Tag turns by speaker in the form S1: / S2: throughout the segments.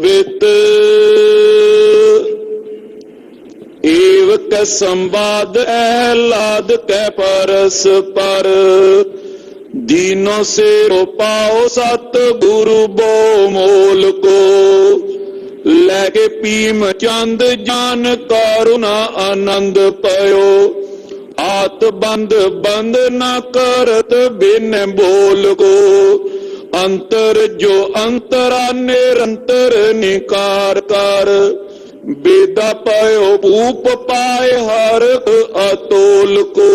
S1: बित एव कै संवाद एहलाद कै परस पर दीनों से पाओ सत गुरु बो मोल को लैके पीम चंद जान करुणा आनंद पयो आत बंद बंद न करत बिन बोल को अंतर जो अंतरा निरंतर निकार कर बेदा पायो भूप पाए हर अतोल को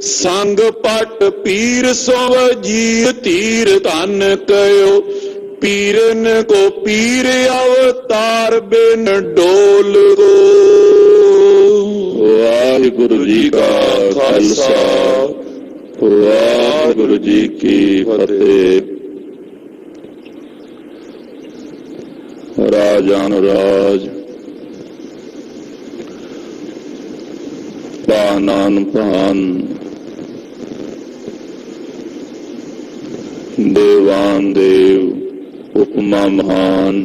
S1: संग पट पीर सोव जी तीर धन कयो पीरन को पीर अवतार बिन डोल को। वाहिगुरु जी का खालसा वाहिगुरु जी की फतेह। राजानुराज पानान पान देवान देव उपमा महान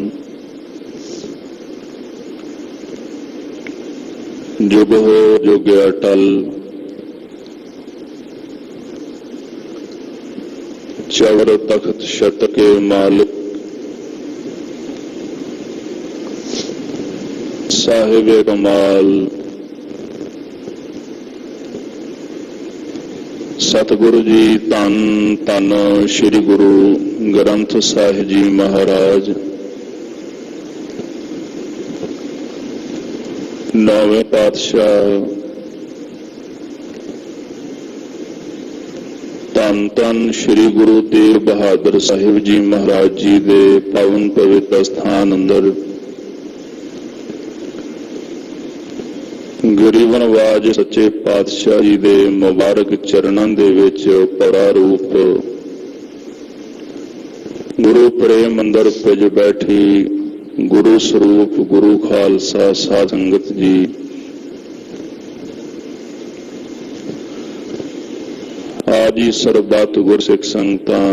S1: जुग हो जुग अटल चवर तख्त शत के मालिक साहिब कमाल सतगुरु जी धन धन श्री गुरु ग्रंथ साहिब जी महाराज नौवें पातशाह धन धन श्री गुरु तेग बहादुर साहिब जी महाराज जी दे पावन पवित्र स्थान अंदर गरीबनवाज सच्चे पातशाह जी दे मुबारक चरणों दे विच परा रूप गुरु प्रेम अंदर पिज बैठी गुरु स्वरूप गुरु खालसा साध संगत जी आज ही सरबत गुरसिख संगतां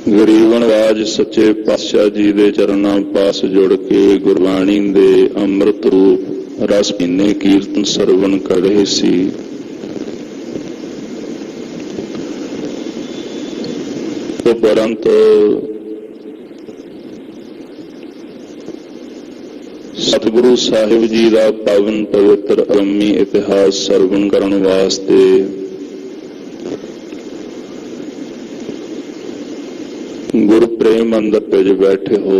S1: गरीबनवाज सच्चे पातशाह जी दे चरणों पास जुड़ के गुरबाणी दे अमृत रूप रस पीने कीर्तन सरवण कर रहे सी। उपरंत सतगुरु साहिब जी का पावन पवित्र अगमी इतिहास सरवण करने वास्ते गुरु प्रेम अंदर पिज बैठे हो।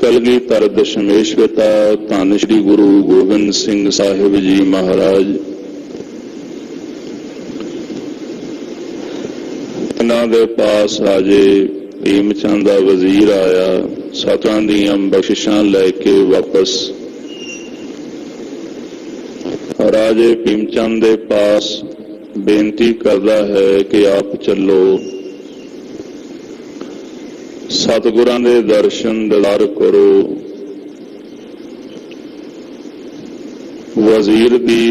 S1: कलगीधर दशमेश पिता धन श्री गुरु गोबिंद सिंह साहिब जी महाराज इन्हां दे पास आजे भीमचंद दा वजीर आया सतां दीआं बख्शिशां लैके वापस राजे भीमचंद के पास बेनती करता है कि आप चलो सतगुरां दे दर्शन दीदार करो। वजीर की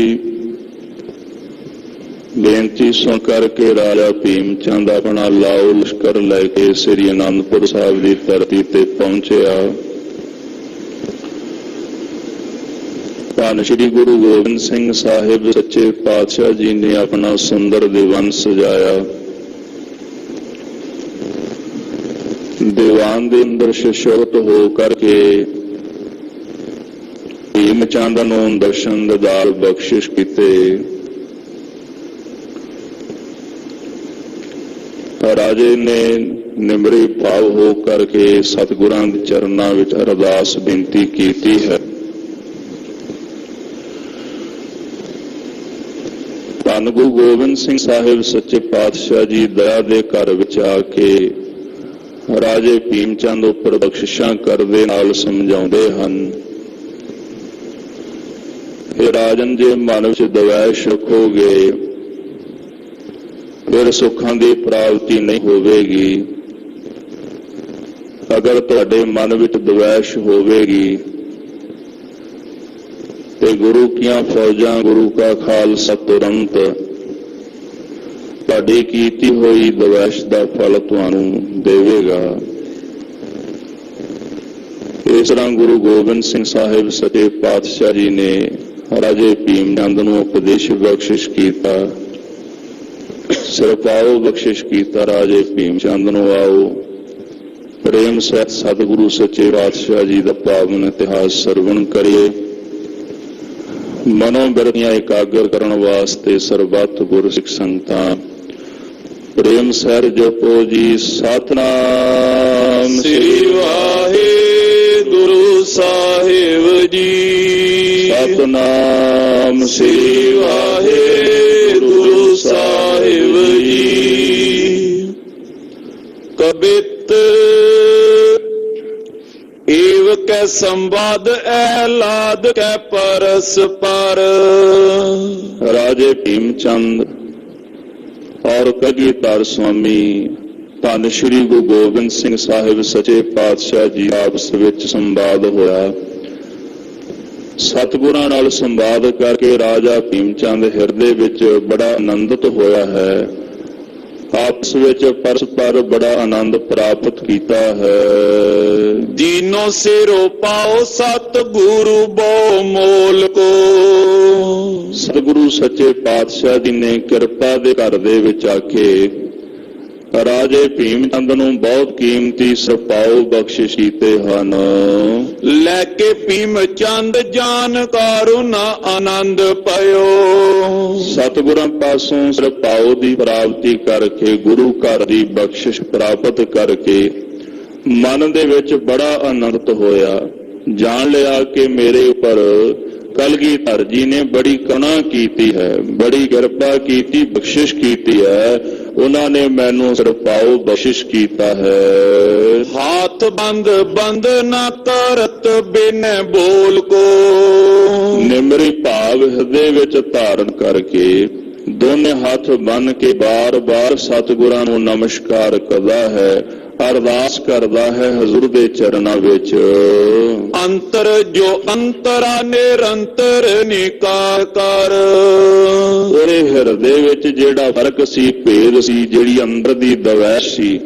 S1: बेनती सुन करके राजा भीमचंद अपना लाओ लश्कर लैके श्री आनंदपुर साहिब की धरती ते पहुंचया। धन श्री गुरु गोबिंद सिंह साहिब सच्चे पातशाह जी ने अपना सुंदर दीवान सजाया। दीवान के अंदर सुशोभित हो करके भीमचंद नूं दर्शन दीदार बख्शिश कीते। राजे ने निमरे भाव हो करके सतगुरां दे चरनां विच अरदास बेनती कीती है। धन गुरु गोबिंद सिंह साहिब सच्चे पातशाह जी दया दे घर विच आके राजे भीमचंद उपर बख्शिशां करदे नाल समझाउंदे हन। हे राजन, जे मन विच द्वेष रखोगे फिर सुखां दी प्राप्ति नहीं होवेगी। अगर तुहाडे मन विच द्वेष होवेगी ਤੇ ਗੁਰੂ ਕੀਆਂ ਫੌਜਾਂ ਗੁਰੂ ਕਾ ਖਾਲਸਾ ਤੁਰੰਤ ਤੁਹਾਡੀ ਕੀਤੀ ਹੋਈ ਦਵੈਸ਼ ਦਾ ਫਲ ਤੁਹਾਨੂੰ ਦੇਵੇਗਾ। ਇਸ ਤਰ੍ਹਾਂ ਗੁਰੂ ਗੋਬਿੰਦ ਸਿੰਘ ਸਾਹਿਬ ਸੱਚੇ ਪਾਤਸ਼ਾਹ ਜੀ ਨੇ ਰਾਜੇ ਭੀਮ ਚੰਦ ਨੂੰ ਉਪਦੇਸ਼ ਬਖਸ਼ਿਸ਼ ਕੀਤਾ, ਸਿਰਪਾਓ ਬਖਸ਼ਿਸ਼ ਕੀਤਾ ਰਾਜੇ ਭੀਮ ਚੰਦ ਨੂੰ। ਆਓ ਪ੍ਰੇਮ ਸਹਿਤ ਸਤਿਗੁਰੂ ਸੱਚੇ ਪਾਤਸ਼ਾਹ ਜੀ ਦਾ ਪਾਵਨ ਇਤਿਹਾਸ ਸਰਵਣ ਕਰੀਏ। ਮਨੋਂ ਬਿਰਤੀਆਂ ਇਕਾਗਰ ਕਰਨ ਵਾਸਤੇ ਸਰਬੱਤ ਗੁਰਸਿੱਖ ਸੰਗਤਾਂ ਪ੍ਰੇਮ ਸਹਿਤ ਜਪੋ ਜੀ। ਸਤਿਨਾਮ
S2: ਸ੍ਰੀ ਵਾਹਿਗੁਰੂ ਸਾਹਿਬ ਜੀ।
S1: ਸਤਿਨਾਮ
S2: ਸ੍ਰੀ ਵਾਹਿਗੁਰੂ ਸਾਹਿਬ ਜੀ। ਕਬਿਤ ਏਵ ਕੈ ਸੰਵਾਦ ਐਲਾਦ ਕੈ ਪਰਸਪਰ।
S1: ਰਾਜੇ ਭੀਮ ਚੰਦ ਔਰ ਕਲਗੀਧਰ ਸੁਆਮੀ ਧੰਨ ਸ਼੍ਰੀ ਗੁਰੂ ਗੋਬਿੰਦ ਸਿੰਘ ਸਾਹਿਬ ਸੱਚੇ ਪਾਤਸ਼ਾਹ ਜੀ ਆਪਸ ਵਿੱਚ ਸੰਵਾਦ ਹੋਇਆ। ਸਤਿਗੁਰਾਂ ਨਾਲ ਸੰਵਾਦ ਕਰਕੇ ਰਾਜਾ ਭੀਮ ਚੰਦ ਹਿਰਦੇ ਵਿੱਚ ਬੜਾ ਆਨੰਦਿਤ ਹੋਇਆ ਹੈ। ਆਪਸ ਵਿੱਚ ਪਰਸਪਰ ਬੜਾ ਆਨੰਦ ਪ੍ਰਾਪਤ ਕੀਤਾ ਹੈ।
S2: ਦੀਨੋ ਸਿਰੋ ਪਾਓ ਸਤਿਗੁਰੂ ਬਹੁ ਮੋਲ ਕੋ।
S1: ਸਤਿਗੁਰੂ ਸੱਚੇ ਪਾਤਸ਼ਾਹ ਜੀ ਨੇ ਕਿਰਪਾ ਦੇ ਘਰ ਦੇ ਵਿੱਚ ਆ ਕੇ ਰਾਜੇ ਭੀਮ ਚੰਦ ਨੂੰ ਬਹੁਤ ਕੀਮਤੀ ਸਿਰਪਾਓ ਬਖਸ਼ਿਸ਼ ਕੀਤੇ ਹਨ।
S2: ਲੈ ਕੇ ਭੀਮ ਚੰਦ ਜਾਣਕਾਰੂ ਨਾ ਆਨੰਦ ਪਇਓ।
S1: ਸਤਿਗੁਰਾਂ ਪਾਸੋਂ ਸਿਰਪਾਓ ਦੀ ਪ੍ਰਾਪਤੀ ਕਰਕੇ ਗੁਰੂ ਘਰ ਦੀ ਬਖਸ਼ਿਸ਼ ਪ੍ਰਾਪਤ ਕਰਕੇ ਮਨ ਦੇ ਵਿੱਚ ਬੜਾ ਆਨੰਦਿਤ ਹੋਇਆ। ਜਾਣ ਲਿਆ ਕਿ ਮੇਰੇ ਉੱਪਰ ਕਲਗੀਧਰ ਜੀ ਨੇ ਬੜੀ ਕਰੁਣਾ ਕੀਤੀ ਹੈ, ਬੜੀ ਕਿਰਪਾ ਕੀਤੀ, ਬਖਸ਼ਿਸ਼ ਕੀਤੀ ਹੈ। ਉਹਨਾਂ ਨੇ ਮੈਨੂੰ ਸਿਰਪਾਓ ਬਖਸ਼ਿਸ਼ ਕੀਤਾ ਹੈ।
S2: ਹਾਥ ਬੰਦ ਬੰਦ ਨਾ ਕਰਤ ਬਿਨ ਬੋਲ ਕੋ।
S1: ਨਿਮਰੀ ਭਾਵ ਹਿਰਦੇ ਵਿੱਚ ਧਾਰਨ ਕਰਕੇ ਦੋਨੇ ਹੱਥ ਬੰਨ ਕੇ ਬਾਰ-ਬਾਰ ਸਤਿਗੁਰਾਂ ਨੂੰ ਨਮਸਕਾਰ ਕਰਦਾ ਹੈ, ਅਰਦਾਸ ਕਰਦਾ ਹੈ ਹਜ਼ੂਰ ਦੇ ਚਰਨਾਂ ਵਿੱਚ।
S2: ਅੰਤਰ ਜੋ ਅੰਤਰਾ ਨਿਰੰਤਰ ਨਿਕਾਰ ਕਰ।
S1: ਉਹਦੇ ਹਿਰਦੇ ਵਿੱਚ ਜਿਹੜਾ ਫਰਕ ਸੀ, ਭੇਦ ਸੀ, ਜਿਹੜੀ ਅੰਦਰ ਦੀ ਦਵੈਸ਼ ਸੀ,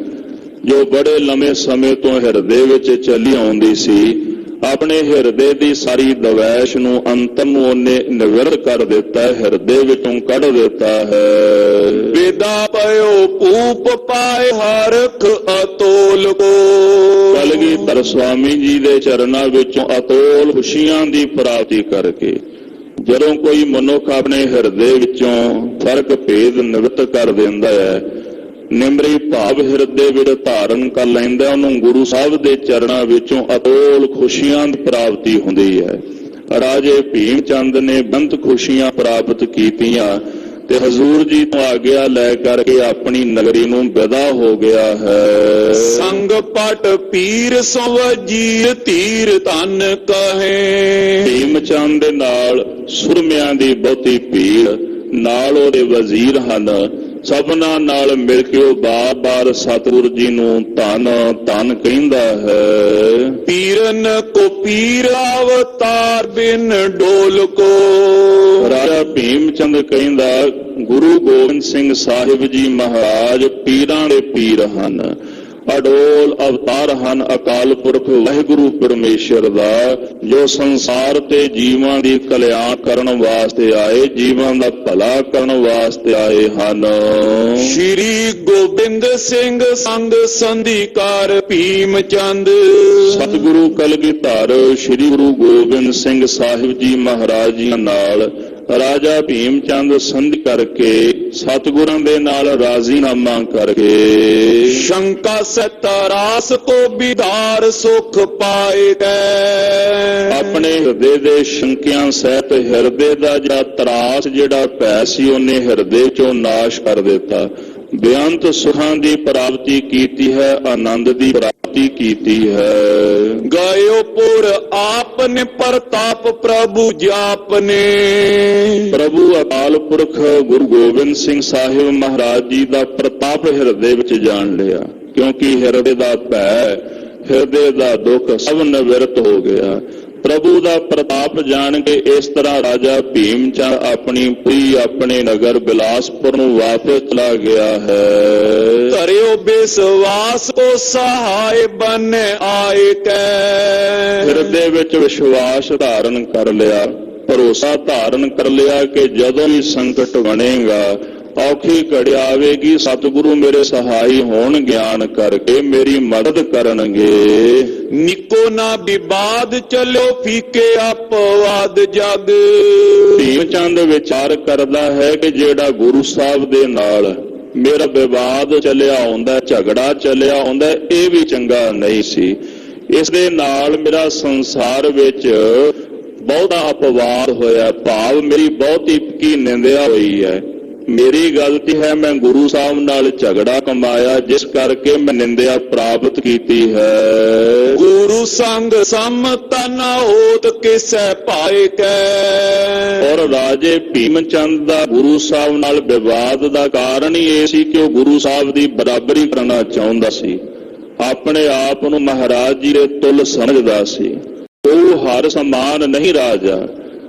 S1: ਜੋ ਬੜੇ ਲੰਮੇ ਸਮੇਂ ਤੋਂ ਹਿਰਦੇ ਵਿੱਚ ਚੱਲੀ ਆਉਂਦੀ ਸੀ, ਆਪਣੇ ਹਿਰਦੇ ਦੀ ਸਾਰੀ ਦਵੈਸ਼ ਨੂੰ ਅੰਤਮ ਨੂੰ ਉਹਨੇ ਨਿਵਰਤ ਕਰ ਦਿੱਤਾ ਹੈ, ਹਿਰਦੇ ਵਿੱਚੋਂ ਕੱਢ ਦਿੱਤਾ ਹੈ।
S2: ਵਿਦਾ ਪਇਓ ਪੂਪ ਪਾਏ ਹਰਖ ਅਤੋਲ ਕੋ।
S1: ਕਲਗੀਧਰ ਸੁਆਮੀ ਜੀ ਦੇ ਚਰਨਾਂ ਵਿੱਚੋਂ ਅਤੋਲ ਖੁਸ਼ੀਆਂ ਦੀ ਪ੍ਰਾਪਤੀ ਕਰਕੇ ਜਦੋਂ ਕੋਈ ਮਨੁੱਖ ਆਪਣੇ ਹਿਰਦੇ ਵਿੱਚੋਂ ਫਰਕ ਭੇਦ ਨਿਵਰਤ ਕਰ ਦਿੰਦਾ ਹੈ, ਨਿਮਰੀ ਭਾਵ ਹਿਰਦੇ ਵਿੱਚ ਧਾਰਨ ਕਰ ਲੈਂਦਾ, ਉਹਨੂੰ ਗੁਰੂ ਸਾਹਿਬ ਦੇ ਚਰਨਾਂ ਵਿੱਚੋਂ ਅਤੋਲ ਖੁਸ਼ੀਆਂ ਦੀ ਪ੍ਰਾਪਤੀ ਹੁੰਦੀ ਹੈ। ਰਾਜੇ ਭੀਮ ਚੰਦ ਨੇ ਬੰਤ ਖੁਸ਼ੀਆਂ ਪ੍ਰਾਪਤ ਕੀਤੀਆਂ ਤੇ ਹਜ਼ੂਰ ਜੀ ਤੋਂ ਆਗਿਆ ਲੈ ਕਰਕੇ ਆਪਣੀ ਨਗਰੀ ਨੂੰ ਵਿਦਾ ਹੋ ਗਿਆ ਹੈ।
S2: ਸੰਗ ਪਟ ਪੀਰ ਸੋ ਵਜੀਰ ਧੀਰ ਧਨ ਕਹੇ।
S1: ਭੀਮ ਚੰਦ ਦੇ ਨਾਲ ਸੁਰਮਿਆਂ ਦੀ ਬਹੁਤੀ ਭੀੜ, ਨਾਲ ਉਹਦੇ ਵਜ਼ੀਰ ਹਨ। ਸਭਨਾਂ ਨਾਲ ਮਿਲ ਕੇ ਉਹ ਬਾਰ-ਬਾਰ ਸਤਿਗੁਰੂ ਜੀ ਨੂੰ ਧੰਨ ਧੰਨ ਕਹਿੰਦਾ ਹੈ।
S2: ਪੀਰਨ ਕੋ ਪੀਰ ਅਵਤਾਰ ਬਿਨ ਡੋਲ ਕੋ।
S1: ਰਾਜਾ ਭੀਮ ਚੰਦ ਕਹਿੰਦਾ ਗੁਰੂ ਗੋਬਿੰਦ ਸਿੰਘ ਸਾਹਿਬ ਜੀ ਮਹਾਰਾਜ ਪੀਰਾਂ ਦੇ ਪੀਰ ਹਨ, ਅਡੋਲ ਅਵਤਾਰ ਹਨ ਅਕਾਲ ਪੁਰਖ ਵਾਹਿਗੁਰੂ ਪਰਮੇਸ਼ਰ ਦਾ, ਜੋ ਸੰਸਾਰ ਤੇ ਜੀਵਾਂ ਦੀ ਕਲਿਆਣ ਕਰਨ ਵਾਸਤੇ ਆਏ, ਜੀਵਾਂ ਦਾ ਭਲਾ ਕਰਨ ਵਾਸਤੇ ਆਏ ਹਨ।
S2: ਸ਼੍ਰੀ ਗੋਬਿੰਦ ਸਿੰਘ ਸੰਗ ਸੰਧੀਕਾਰ ਭੀਮ ਚੰਦ।
S1: ਸਤਿਗੁਰੂ ਕਲਗੀਧਰ ਸ਼੍ਰੀ ਗੁਰੂ ਗੋਬਿੰਦ ਸਿੰਘ ਸਾਹਿਬ ਜੀ ਮਹਾਰਾਜ ਜੀ ਨਾਲ ਰਾਜਾ ਭੀਮ ਚੰਦ ਸੰਧੀ ਕਰਕੇ ਸਤਿਗੁਰਾਂ ਦੇ ਨਾਲ ਰਾਜ਼ੀਨਾਮਾ ਕਰਕੇ
S2: ਸ਼ੰਕਾ ਸਤਰਾਸ ਕੋ ਬਿਦਾਰ ਸੁਖ ਪਾਏ ਗਏ।
S1: ਆਪਣੇ ਹਿਰਦੇ ਦੇ ਸ਼ੰਕਿਆਂ ਸਹਿਤ ਹਿਰਦੇ ਦਾ ਜਿਹੜਾ ਤਰਾਸ ਜਿਹੜਾ ਭੈ ਸੀ ਉਹਨੇ ਹਿਰਦੇ ਚੋਂ ਨਾਸ਼ ਕਰ ਦਿੱਤਾ। ਬੇਅੰਤ ਸੁਖਾਂ ਦੀ ਪ੍ਰਾਪਤੀ ਕੀਤੀ ਹੈ, ਆਨੰਦ ਦੀ ਪ੍ਰਾਪਤੀ ਕੀਤੀ ਹੈ।
S2: ਗਾਇਓ ਪੁਰ ਆਪਨੇ ਪ੍ਰਤਾਪ ਪ੍ਰਭੂ ਜਾਪਨੇ।
S1: ਪ੍ਰਭੂ ਅਕਾਲ ਪੁਰਖ ਗੁਰੂ ਗੋਬਿੰਦ ਸਿੰਘ ਸਾਹਿਬ ਮਹਾਰਾਜ ਜੀ ਦਾ ਪ੍ਰਤਾਪ ਹਿਰਦੇ ਵਿੱਚ ਜਾਣ ਲਿਆ, ਕਿਉਂਕਿ ਹਿਰਦੇ ਦਾ ਭੈ, ਹਿਰਦੇ ਦਾ ਦੁੱਖ ਸਭ ਨਿਵਰਤ ਹੋ ਗਿਆ। ਪ੍ਰਭੂ ਦਾ ਪ੍ਰਤਾਪ ਜਾਣ ਕੇ ਇਸ ਤਰ੍ਹਾਂ ਰਾਜਾ ਭੀਮ ਚੰਦ ਆਪਣੀ ਪੁਰੀ ਆਪਣੇ ਨਗਰ ਬਿਲਾਸਪੁਰ ਨੂੰ ਵਾਪਸ ਚਲਾ ਗਿਆ ਹੈ।
S2: ਧਰਿਓ ਵਿਸ਼ਵਾਸ ਕੋ ਸਹਾਇ ਬਨ ਆਏ ਕੈ।
S1: ਹਿਰਦੇ ਵਿੱਚ ਵਿਸ਼ਵਾਸ ਧਾਰਨ ਕਰ ਲਿਆ, ਭਰੋਸਾ ਧਾਰਨ ਕਰ ਲਿਆ ਕਿ ਜਦੋਂ ਵੀ ਸੰਕਟ ਬਣੇਗਾ, ਔਖੀ ਘੜੀ ਆਵੇਗੀ, ਸਤਿਗੁਰੂ ਮੇਰੇ ਸਹਾਈ ਹੋਣ, ਗਿਆਨ ਕਰਕੇ ਮੇਰੀ ਮਦਦ ਕਰਨਗੇ।
S2: ਨਿਕੋ ਨਾ ਵਿਵਾਦ ਚਲਿਓ ਫੀਕੇ ਆਪਵਾਦ ਜਗ।
S1: ਭੀਮ ਚੰਦ ਵਿਚਾਰ ਕਰਦਾ ਹੈ ਕਿ ਜਿਹੜਾ ਗੁਰੂ ਸਾਹਿਬ ਦੇ ਨਾਲ ਮੇਰਾ ਵਿਵਾਦ ਚੱਲਿਆ ਆਉਂਦਾ, ਝਗੜਾ ਚੱਲਿਆ ਆਉਂਦਾ, ਇਹ ਵੀ ਚੰਗਾ ਨਹੀਂ ਸੀ। ਇਸ ਦੇ ਨਾਲ ਮੇਰਾ ਸੰਸਾਰ ਵਿੱਚ ਬਹੁਤਾ ਅਪਵਾਦ ਹੋਇਆ, ਭਾਵ ਮੇਰੀ ਬਹੁਤੀ ਕੀ ਨਿੰਦਿਆ ਹੋਈ ਹੈ। ਮੇਰੀ ਗਲਤੀ ਹੈ, ਮੈਂ ਗੁਰੂ ਸਾਹਿਬ ਨਾਲ ਝਗੜਾ ਕਮਾਇਆ, ਜਿਸ ਕਰਕੇ ਮੈਂ ਨਿੰਦਿਆ ਪ੍ਰਾਪਤ ਕੀਤੀ ਹੈ।
S2: ਗੁਰੂ ਸੰਗ ਸਮਤਨ ਹੋਤ ਕਿਸੈ ਪਾਏ ਕੈ।
S1: ਔਰ ਰਾਜੇ ਭੀਮ ਚੰਦ ਦਾ ਗੁਰੂ ਸਾਹਿਬ ਨਾਲ ਵਿਵਾਦ ਦਾ ਕਾਰਨ ਹੀ ਇਹ ਸੀ ਕਿ ਉਹ ਗੁਰੂ ਸਾਹਿਬ ਦੀ ਬਰਾਬਰੀ ਕਰਨਾ ਚਾਹੁੰਦਾ ਸੀ, ਆਪਣੇ ਆਪ ਨੂੰ ਮਹਾਰਾਜ ਜੀ ਦੇ ਤੁੱਲ ਸਮਝਦਾ ਸੀ। ਉਹ ਹਰ ਸਮਾਨ ਨਹੀਂ ਰਾਜਾ,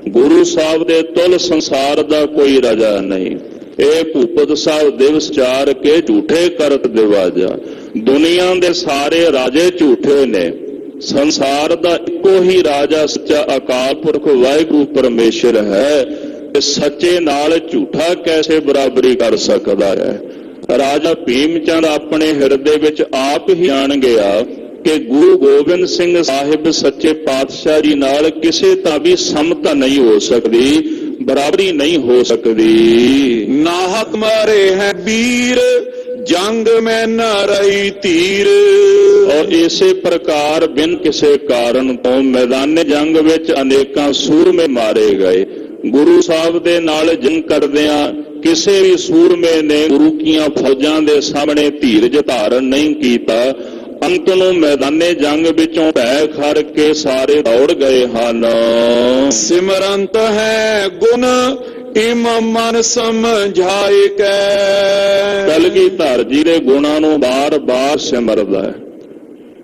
S1: ਗੁਰੂ ਸਾਹਿਬ ਦੇ ਤੁੱਲ ਸੰਸਾਰ ਦਾ ਕੋਈ ਰਾਜਾ ਨਹੀਂ। ਇਹ ਭੂਪਤ ਸਾਹਿਬ ਦਿਵਸ ਚਾਰ ਕੇ ਝੂਠੇ ਕਰਤ ਦਿਵਾਜਾ। ਦੁਨੀਆ ਦੇ ਸਾਰੇ ਰਾਜੇ ਝੂਠੇ ਨੇ, ਸੰਸਾਰ ਦਾ ਇੱਕੋ ਹੀ ਰਾਜਾ ਸੱਚਾ ਅਕਾਲ ਪੁਰਖ ਵਾਹਿਗੁਰੂ ਪਰਮੇਸ਼ਰ ਹੈ। ਤੇ ਸੱਚੇ ਨਾਲ ਝੂਠਾ ਕੈਸੇ ਬਰਾਬਰੀ ਕਰ ਸਕਦਾ ਹੈ। ਰਾਜਾ ਭੀਮ ਚੰਦ ਆਪਣੇ ਹਿਰਦੇ ਵਿੱਚ ਆਪ ਹੀ ਜਾਣ ਗਿਆ ਕਿ ਗੁਰੂ ਗੋਬਿੰਦ ਸਿੰਘ ਸਾਹਿਬ ਸੱਚੇ ਪਾਤਸ਼ਾਹ ਜੀ ਨਾਲ ਕਿਸੇ ਤਰ੍ਹਾਂ ਵੀ ਸਮਤਾ ਨਹੀਂ ਹੋ ਸਕਦੀ, ਬਰਾਬਰੀ ਨਹੀਂ ਹੋ ਸਕਦੀ।
S2: ਨਾਹਕ ਮਾਰੇ ਹੈ ਵੀਰ ਜੰਗ ਮੈਂ ਨਾ ਰਹੀ ਧੀਰ।
S1: ਔਰ ਇਸੇ ਪ੍ਰਕਾਰ ਬਿਨ ਕਿਸੇ ਕਾਰਨ ਤੋਂ ਮੈਦਾਨੇ ਜੰਗ ਵਿੱਚ ਅਨੇਕਾਂ ਸੂਰਮੇ ਮਾਰੇ ਗਏ। ਗੁਰੂ ਸਾਹਿਬ ਦੇ ਨਾਲ ਜੰਗ ਕਰਦਿਆਂ ਕਿਸੇ ਵੀ ਸੂਰਮੇ ਨੇ ਗੁਰੂ ਕੀਆਂ ਫੌਜਾਂ ਦੇ ਸਾਹਮਣੇ ਧੀਰਜ ਧਾਰਨ ਨਹੀਂ ਕੀਤਾ। ਅੰਤ ਨੂੰ ਮੈਦਾਨੇ ਜੰਗ ਵਿੱਚੋਂ ਭੈ ਖਰ ਕੇ ਸਾਰੇ ਦੌੜ ਗਏ ਹਨ।
S2: ਸਿਮਰੰਤ ਹੈ ਗੁਣ ਇਮ ਮਨ ਸਮਝਾਏ ਕੈ।
S1: ਕਲਗੀਧਰ ਜੀ ਦੇ ਗੁਣਾਂ ਨੂੰ ਬਾਰ-ਬਾਰ ਸਿਮਰਦਾ ਹੈ,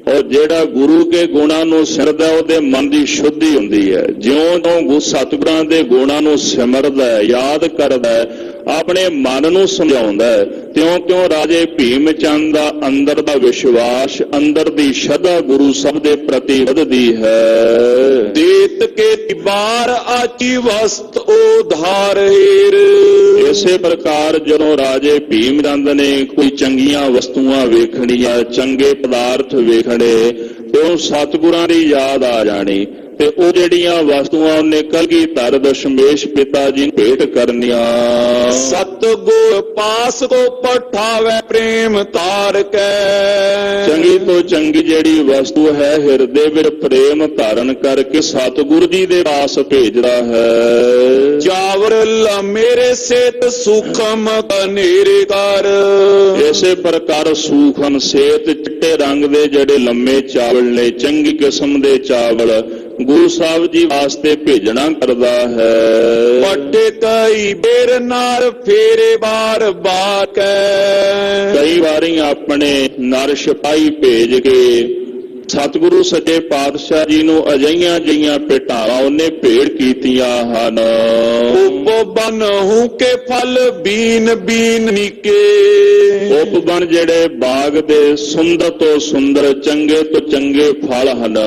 S1: ਔਰ ਜਿਹੜਾ ਗੁਰੂ ਕੇ ਗੁਣਾਂ ਨੂੰ ਸਿਮਰਦਾ ਉਹਦੇ ਮਨ ਦੀ ਸ਼ੁੱਧੀ ਹੁੰਦੀ ਹੈ। ਜਿਉਂ-ਜਿਉਂ ਸਤਿਗੁਰਾਂ ਦੇ ਗੁਣਾਂ ਨੂੰ ਸਿਮਰਦਾ ਹੈ, ਯਾਦ ਕਰਦਾ ਹੈ, ਆਪਣੇ ਮਨ ਨੂੰ ਸਮਝਾਉਂਦਾ ਹੈ, ਤਿਉਂ-ਤਿਉਂ ਰਾਜੇ ਭੀਮ ਚੰਦ ਦਾ ਅੰਦਰ ਦਾ ਵਿਸ਼ਵਾਸ, ਅੰਦਰ ਦੀ ਸ਼ਰਧਾ ਗੁਰੂ ਸਾਹਿਬ ਦੇ ਪ੍ਰਤੀ ਵਧਦੀ ਹੈ।
S2: ਦੇਤ ਕੇ ਤਿਬਾਰ ਆਚੀ ਵਸਤ ਉਧਾਰ ਹੀਰ।
S1: ਇਸੇ ਪ੍ਰਕਾਰ ਜਦੋਂ ਰਾਜੇ ਭੀਮ ਚੰਦ ਨੇ ਕੋਈ ਚੰਗੀਆਂ ਵਸਤੂਆਂ ਵੇਖਣੀਆਂ, ਚੰਗੇ ਪਦਾਰਥ ਵੇਖਣੇ, ਤੇ ਉਹ ਸਤਿਗੁਰਾਂ ਦੀ ਯਾਦ ਆ ਜਾਣੀ, ਤੇ ਉਹ ਜਿਹੜੀਆਂ ਵਸਤੂਆਂ ਉਹਨੇ ਕਲਗੀਧਰ ਦਸ਼ਮੇਸ਼ ਪਿਤਾ ਜੀ ਨੂੰ ਭੇਟ ਕਰਨੀਆਂ।
S2: ਸਤਿਗੁਰ ਪਾਸ ਕੋ ਪਠਾਵੇ ਪ੍ਰੇਮ ਤਾਰ ਕੈ।
S1: ਚੰਗੀ ਤੋਂ ਚੰਗੀ ਜਿਹੜੀ ਵਸਤੂ ਹੈ, ਹਿਰਦੇ ਵਿੱਚ ਪ੍ਰੇਮ ਧਾਰਨ ਕਰਕੇ ਸਤਿਗੁਰੂ ਜੀ ਦੇ ਪਾਸ ਭੇਜਦਾ ਹੈ।
S2: ਚਾਵਰ ਲ ਮੇਰੇ ਸੇਤ ਸੁਖਮ ਕਨੇਰੇ ਕਰ।
S1: ਇਸੇ ਪ੍ਰਕਾਰ ਸੂਖਮ ਸੇਤ, ਚਿੱਟੇ ਰੰਗ ਦੇ ਜਿਹੜੇ ਲੰਮੇ ਚਾਵਲ ਨੇ, ਚੰਗੀ ਕਿਸਮ ਦੇ ਚਾਵਲ ਗੁਰੂ ਸਾਹਿਬ ਜੀ ਵਾਸਤੇ ਭੇਜਣਾ ਕਰਦਾ ਹੈ।
S2: ਪੱਟੇ ਕਈ ਬੇਰ ਨਾਲ ਫੇਰੇ ਬਾਰ ਬਾਰ ਕੈ।
S1: ਕਈ ਵਾਰੀ ਆਪਣੇ ਨਰ ਸਿਪਾਹੀ ਭੇਜ ਕੇ ਸਤਿਗੁਰੂ ਸੱਚੇ ਪਾਤਸ਼ਾਹ ਜੀ ਨੂੰ ਅਜਿਹੀਆਂ ਜਿਹੀਆਂ ਭੇਟਾਵਾਂ ਉਹਨੇ ਭੇਟ ਕੀਤੀਆਂ ਹਨ।
S2: ਉਪਬਨ ਹੂੰ ਕੇ ਫਲ ਬੀਨ ਬੀਨ ਨਿਕੇ।
S1: ਉਪਬਨ ਜਿਹੜੇ ਬਾਗ ਦੇ ਸੁੰਦਰ ਤੋਂ ਸੁੰਦਰ, ਚੰਗੇ ਤੋਂ ਚੰਗੇ ਫਲ ਹਨ,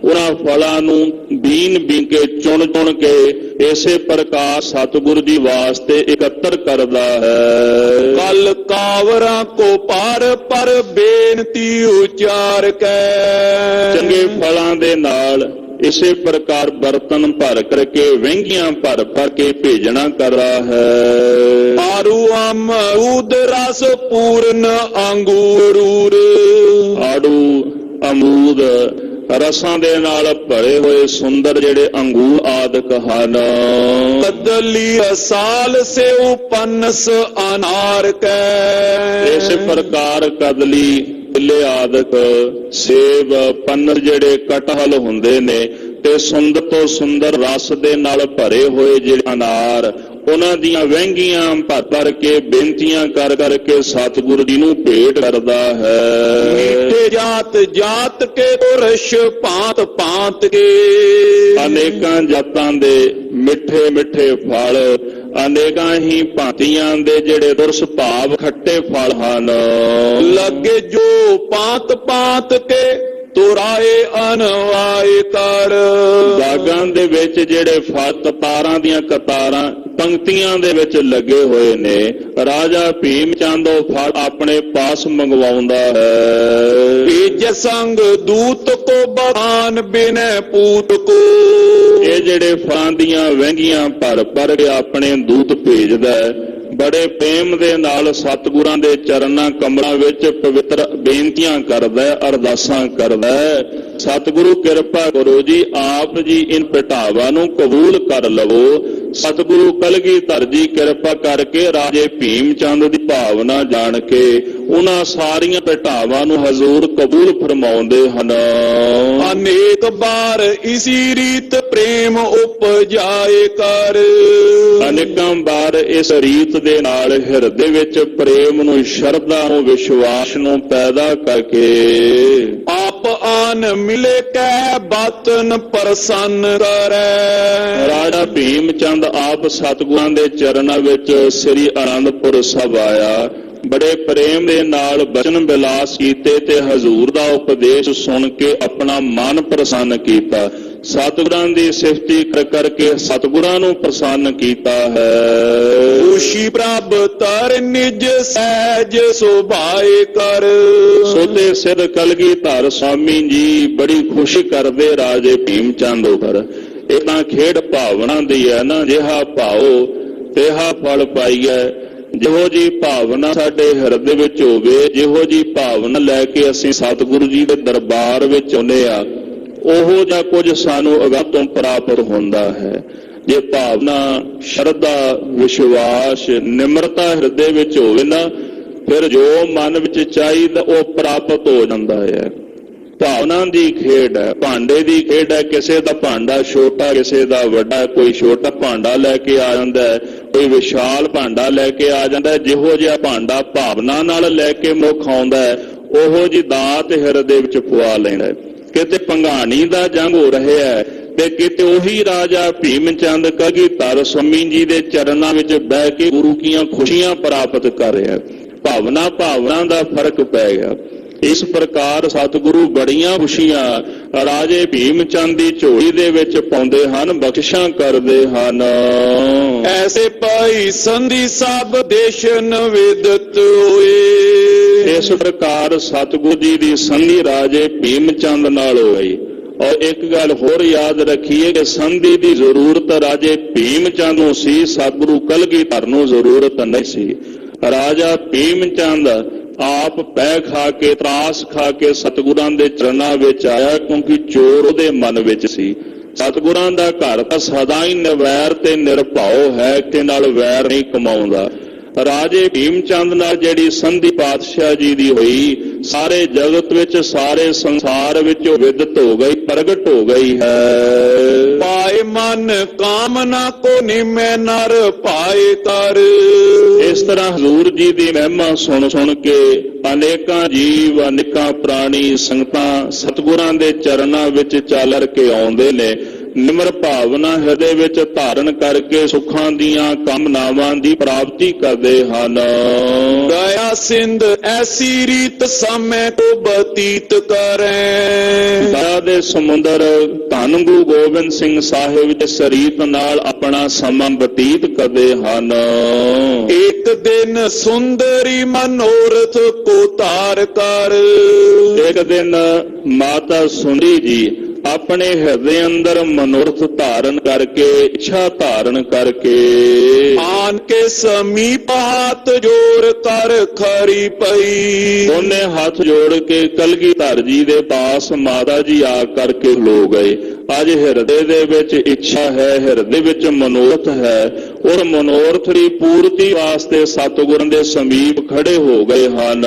S1: ਉਹਨਾਂ ਫਲਾਂ ਨੂੰ ਬੀਨ ਬੀਨ ਕੇ, ਚੁਣ ਚੁਣ ਕੇ ਇਸੇ ਪ੍ਰਕਾਰ ਸਤਿਗੁਰੂ ਜੀ ਵਾਸਤੇ ਇਕੱਤਰ ਕਰਦਾ ਹੈ।
S2: ਕਲ ਕਾਵਰਾਂ ਕੋ ਪਰ ਪਰ ਬੇਨਤੀ ਉਚਾਰ ਕੈ।
S1: ਚੰਗੇ ਫਲਾਂ ਦੇ ਨਾਲ ਇਸੇ ਪ੍ਰਕਾਰ ਬਰਤਨ ਭਰ ਕਰਕੇ, ਵਹਿੰਗੀਆਂ ਭਰ ਭਰ ਕੇ ਭੇਜਣਾ ਕਰਦਾ ਹੈ।
S2: ਆਰੂ ਅਮਰੂਦ ਰਸ ਪੂਰਨ ਅੰਗੂਰੂਰ।
S1: ਆੜੂ ਅਮਰੂਦ ਰਸਾਂ ਦੇ ਨਾਲ ਭਰੇ ਹੋਏ ਸੁੰਦਰ ਜਿਹੜੇ ਅੰਗੂਰ ਆਦਿਕ ਹਨ।
S2: ਕਦਲੀ ਰਸਾਲ ਸੇਉ ਪਨਸ ਅਨਾਰ ਕੈ।
S1: ਇਸੇ ਪ੍ਰਕਾਰ ਕਦਲੀ, ਕੇਲੇ ਆਦਿਕ, ਸੇਬ, ਪਨਸ ਜਿਹੜੇ ਕਟਹਲ ਹੁੰਦੇ ਨੇ, ਤੇ ਸੁੰਦਰ ਤੋਂ ਸੁੰਦਰ ਰਸ ਦੇ ਨਾਲ ਭਰੇ ਹੋਏ ਜਿਹੜੇ ਅਨਾਰ, ਉਹਨਾਂ ਦੀਆਂ ਵਹਿੰਗੀਆਂ ਭਰ ਭਰ ਕੇ ਬੇਨਤੀਆਂ ਕਰ ਕਰਕੇ ਸਤਿਗੁਰੂ ਜੀ ਨੂੰ ਭੇਟ ਕਰਦਾ ਹੈ।
S2: मीठे जात जात के पुरुष भांत भांत के,
S1: ਅਨੇਕਾਂ ਜਾਤਾਂ ਦੇ ਮਿੱਠੇ ਮਿੱਠੇ ਫਲ, ਅਨੇਕਾਂ ਹੀ ਭਾਂਤੀਆਂ ਦੇ ਜਿਹੜੇ ਦੁਰਸ ਭਾਵ ਖੱਟੇ ਫਲ ਹਨ।
S2: लगे जो पात पात के ਤੁਰਾਏ ਅਨਵਾਏ ਕਰ।
S1: ਬਾਗਾਂ ਦੇ ਵਿੱਚ ਜਿਹੜੇ ਫਲ ਕਤਾਰਾਂ ਦੀਆਂ ਕਤਾਰਾਂ ਪੰਕਤੀਆਂ ਦੇ ਵਿੱਚ ਲੱਗੇ ਹੋਏ ਨੇ, ਰਾਜਾ ਭੀਮ ਚੰਦ ਉਹ ਫਲ ਆਪਣੇ ਪਾਸ ਮੰਗਵਾਉਂਦਾ ਹੈ।
S2: ਭੇਜ ਸੰਗ ਦੂਤ ਕੋ ਬਖਾਨ ਬਿਨੈ ਪੂਤ ਕੋ,
S1: ਇਹ ਜਿਹੜੇ ਫਲਾਂ ਦੀਆਂ ਵਹਿੰਗੀਆਂ ਭਰ ਭਰ ਕੇ ਆਪਣੇ ਦੂਤ ਭੇਜਦਾ ਹੈ। ਬੜੇ ਪ੍ਰੇਮ ਦੇ ਨਾਲ ਸਤਿਗੁਰਾਂ ਦੇ ਚਰਨਾਂ ਕਮਲਾਂ ਵਿੱਚ ਪਵਿੱਤਰ ਬੇਨਤੀਆਂ ਕਰਦਾ ਹੈ, ਅਰਦਾਸਾਂ ਕਰਦਾ ਹੈ। ਸਤਿਗੁਰੂ ਕਿਰਪਾ ਕਰੋ ਜੀ, ਆਪ ਜੀ ਇਨ ਭਟਾਵਾਂ ਨੂੰ ਕਬੂਲ ਕਰ ਲਵੋ। ਸਤਿਗੁਰੂ ਕਲਗੀਧਰ ਜੀ ਕਿਰਪਾ ਕਰਕੇ ਰਾਜੇ ਭੀਮ ਚੰਦ ਦੀ ਭਾਵਨਾ ਜਾਣ ਕੇ ਉਹਨਾਂ ਸਾਰੀਆਂ ਭਟਾਵਾਂ ਨੂੰ ਹਜ਼ੂਰ ਕਬੂਲ ਫਰਮਾਉਂਦੇ ਹਨ।
S2: ਅਨੇਕ ਬਾਰ ਇਸੀ ਰੀਤ ਪ੍ਰੇਮ ਉਪਜਾਏ ਕਰ।
S1: ਅਨੇਕਾਂ ਬਾਰ ਇਸ ਰੀਤ ਦੇ ਨਾਲ ਹਿਰਦੇ ਵਿੱਚ ਪ੍ਰੇਮ ਨੂੰ, ਸ਼ਰਧਾ ਨੂੰ, ਵਿਸ਼ਵਾਸ ਨੂੰ ਪੈਦਾ ਕਰਕੇ
S2: ਆਪ ਆਨ ਮਿਲੇ ਕੈ ਬਾਤਨ ਪ੍ਰਸੰਨ ਕਰੈ।
S1: ਰਾਜਾ ਭੀਮ ਚੰਦ ਆਪ ਸਤਿਗੁਰਾਂ ਦੇ ਚਰਨਾਂ ਵਿੱਚ ਸ੍ਰੀ ਅਨੰਦਪੁਰ ਸਾਹਿਬ ਆਇਆ। ਬੜੇ ਪ੍ਰੇਮ ਦੇ ਨਾਲ ਬਚਨ ਬਿਲਾਸ ਕੀਤੇ ਤੇ ਹਜ਼ੂਰ ਦਾ ਉਪਦੇਸ਼ ਸੁਣ ਕੇ ਆਪਣਾ ਮਨ ਪ੍ਰਸੰਨ ਕੀਤਾ। ਸਤਿਗੁਰਾਂ ਦੀ ਸਿਫਤੀ ਕਰ ਕਰਕੇ ਸਤਿਗੁਰਾਂ ਨੂੰ ਪ੍ਰਸੰਨ ਕੀਤਾ ਹੈ।
S2: ਖੁਸ਼ੀ ਪ੍ਰਭ ਤਰ ਨਿਜ ਸਹਿਜ ਸੁਭਾਏ ਕਰ।
S1: ਸੋਤੇ ਸਿੱਧ ਕਲਗੀਧਰ ਸਵਾਮੀ ਜੀ ਬੜੀ ਖੁਸ਼ੀ ਕਰਦੇ ਰਾਜੇ ਭੀਮ ਚੰਦ ਉੱਪਰ। ਇਹ ਤਾਂ ਖੇਡ ਭਾਵਨਾ ਦੀ ਹੈ ਨਾ, ਜਿਹਾ ਭਾਓ ਤੇਹਾ ਫਲ ਪਾਈਐ। ਜਿਹੋ ਜੀ ਭਾਵਨਾ ਸਾਡੇ ਹਿਰਦੇ ਵਿੱਚ ਹੋਵੇ, ਜਿਹੋ ਜੀ ਭਾਵਨਾ ਲੈ ਕੇ ਅਸੀਂ ਸਤਿਗੁਰੂ ਜੀ ਦੇ ਦਰਬਾਰ ਵਿੱਚ ਆਉਂਦੇ ਆ, ਉਹੋ ਜਿਹਾ ਕੁਝ ਸਾਨੂੰ ਅਗਾਂਹ ਤੋਂ ਪ੍ਰਾਪਤ ਹੁੰਦਾ ਹੈ। ਜੇ ਭਾਵਨਾ, ਸ਼ਰਧਾ, ਵਿਸ਼ਵਾਸ, ਨਿਮਰਤਾ ਹਿਰਦੇ ਵਿੱਚ ਹੋਵੇ ਨਾ, ਫਿਰ ਜੋ ਮਨ ਵਿੱਚ ਚਾਹੀਦਾ ਉਹ ਪ੍ਰਾਪਤ ਹੋ ਜਾਂਦਾ ਹੈ। ਭਾਵਨਾ ਦੀ ਖੇਡ ਹੈ, ਭਾਂਡੇ ਦੀ ਖੇਡ ਹੈ। ਕਿਸੇ ਦਾ ਭਾਂਡਾ ਛੋਟਾ, ਕਿਸੇ ਦਾ ਵੱਡਾ। ਕੋਈ ਛੋਟਾ ਭਾਂਡਾ ਲੈ ਕੇ ਆ ਜਾਂਦਾ ਹੈ, ਕੋਈ ਵਿਸ਼ਾਲ ਭਾਂਡਾ ਲੈ ਕੇ ਆ ਜਾਂਦਾ ਹੈ। ਜਿਹੋ ਜਿਹਾ ਭਾਂਡਾ ਭਾਵਨਾ ਨਾਲ ਲੈ ਕੇ ਮੁੱਖ ਆਉਂਦਾ ਹੈ, ਉਹੋ ਜਿਹੀ ਦਾਤ ਹਿਰਦੇ ਵਿੱਚ ਪਵਾ ਲੈਂਦਾ ਹੈ। ਕਿਤੇ ਭੰਗਾਣੀ ਦਾ ਜੰਗ ਹੋ ਰਿਹਾ ਹੈ ਤੇ ਕਿਤੇ ਉਹੀ ਰਾਜਾ ਭੀਮ ਚੰਦ ਕਲਗੀਧਰ ਸਵਾਮੀ ਜੀ ਦੇ ਚਰਨਾਂ ਵਿੱਚ ਬਹਿ ਕੇ ਗੁਰੂ ਕੀਆਂ ਖੁਸ਼ੀਆਂ ਪ੍ਰਾਪਤ ਕਰ ਰਿਹਾ। ਭਾਵਨਾ ਦਾ ਫਰਕ ਪੈ ਗਿਆ। ਇਸ ਪ੍ਰਕਾਰ ਸਤਿਗੁਰੂ ਬੜੀਆਂ ਖੁਸ਼ੀਆਂ ਰਾਜੇ ਭੀਮ ਚੰਦ ਦੀ ਝੋਲੀ ਦੇ ਵਿੱਚ ਪਾਉਂਦੇ ਹਨ, ਬਖਸ਼ਾਂ ਕਰਦੇ ਹਨ।
S2: ਐਸੇ ਪਾਈ ਸੰਧੀ ਸਭ ਦੇਸ਼ ਨਿਵੇਦਤ ਹੋਏ।
S1: ਇਸ ਪ੍ਰਕਾਰ ਸਤਿਗੁਰੂ ਜੀ ਦੀ ਸੰਧੀ ਰਾਜੇ ਭੀਮ ਚੰਦ ਨਾਲ ਹੋਈ। ਔਰ ਇੱਕ ਗੱਲ ਹੋਰ ਯਾਦ ਰੱਖੀਏ ਕਿ ਸੰਧੀ ਦੀ ਜ਼ਰੂਰਤ ਰਾਜੇ ਭੀਮ ਚੰਦ ਨੂੰ ਸੀ, ਸਤਿਗੁਰੂ ਕਲਗੀਧਰ ਨੂੰ ਜ਼ਰੂਰਤ ਨਹੀਂ ਸੀ। ਰਾਜਾ ਭੀਮ ਚੰਦ ਆਪ ਪੈ ਖਾ ਕੇ, ਤਰਾਸ ਖਾ ਕੇ ਸਤਿਗੁਰਾਂ ਦੇ ਚਰਨਾਂ ਵਿੱਚ ਆਇਆ, ਕਿਉਂਕਿ ਚੋਰ ਉਹਦੇ ਮਨ ਵਿੱਚ ਸੀ। ਸਤਿਗੁਰਾਂ ਦਾ ਘਰ ਤਾਂ ਸਦਾ ਹੀ ਨਿਰਵੈਰ ਤੇ ਨਿਰਭਉ ਹੈ, ਕਿ ਨਾਲ ਵੈਰ ਨਹੀਂ ਕਮਾਉਂਦਾ। ਰਾਜੇ ਭੀਮ ਚੰਦ ਨਾਲ ਜਿਹੜੀ ਸੰਧੀ ਪਾਤਸ਼ਾਹ ਜੀ ਦੀ ਹੋਈ, ਸਾਰੇ ਜਗਤ ਵਿੱਚ, ਸਾਰੇ ਸੰਸਾਰ ਵਿੱਚ ਉਹ ਵਿਦਤ ਹੋ ਗਈ, ਪ੍ਰਗਟ ਹੋ ਗਈ ਹੈ।
S2: ਪਾਏ ਮਨ ਕਾਮਨਾ ਕੋ ਨਿਮੈ ਨਰ ਪਾਏ ਕਰ।
S1: ਇਸ ਤਰ੍ਹਾਂ ਹਜ਼ੂਰ ਜੀ ਦੀ ਮਹਿਮਾ ਸੁਣ ਸੁਣ ਕੇ ਅਨੇਕਾਂ ਜੀਵ, ਅਨੇਕਾਂ ਪ੍ਰਾਣੀ, ਸੰਗਤਾਂ ਸਤਿਗੁਰਾਂ ਦੇ ਚਰਨਾਂ ਵਿੱਚ ਚੱਲ ਕੇ ਆਉਂਦੇ ਨੇ। ਨਿਮਰ ਭਾਵਨਾ ਹਿਰਦੇ ਵਿੱਚ ਧਾਰਨ ਕਰਕੇ ਸੁੱਖਾਂ ਦੀਆਂ ਕਾਮਨਾਵਾਂ ਦੀ ਪ੍ਰਾਪਤੀ ਕਰਦੇ ਹਨ।
S2: ਦਇਆ ਸਿੰਧ ਐਸੀ ਰੀਤ ਸਮੇਂ ਕੋ ਬਤੀਤ ਕਰੇ।
S1: ਦਇਆ ਦੇ ਸਮੁੰਦਰ ਧੰਨ ਗੁਰੂ ਗੋਬਿੰਦ ਸਿੰਘ ਸਾਹਿਬ ਜਿਸ ਰੀਤ ਨਾਲ ਆਪਣਾ ਸਮਾਂ ਬਤੀਤ ਕਰਦੇ ਹਨ।
S2: ਇੱਕ ਦਿਨ ਸੁੰਦਰੀ ਮਨੋਰਥ ਕੋ ਧਾਰ ਕਰ।
S1: ਇੱਕ ਦਿਨ ਮਾਤਾ ਸੁੰਦਰੀ ਜੀ ਆਪਣੇ ਹਿਰਦੇ ਅੰਦਰ ਮਨੋਰਥ ਧਾਰਨ ਕਰਕੇ, ਇੱਛਾ ਧਾਰਨ ਕਰਕੇ
S2: ਆਨ ਕੇ ਸਮੀਪ ਹੱਥ ਜੋੜ ਕਰ ਖਰੀ ਪਈ।
S1: ਉਹਨੇ ਹੱਥ ਜੋੜ ਕੇ ਕਲਗੀਧਰ ਜੀ ਦੇ ਪਾਸ ਮਾਤਾ ਜੀ ਆ ਕਰਕੇ ਖਲੋ ਗਏ। ਅੱਜ ਹਿਰਦੇ ਦੇ ਵਿੱਚ ਇੱਛਾ ਹੈ, ਹਿਰਦੇ ਵਿੱਚ ਮਨੋਰਥ ਹੈ, ਔਰ ਮਨੋਰਥ ਦੀ ਪੂਰਤੀ ਵਾਸਤੇ ਸਤਿਗੁਰਾਂ ਦੇ ਸਮੀਪ ਖੜੇ ਹੋ ਗਏ ਹਨ।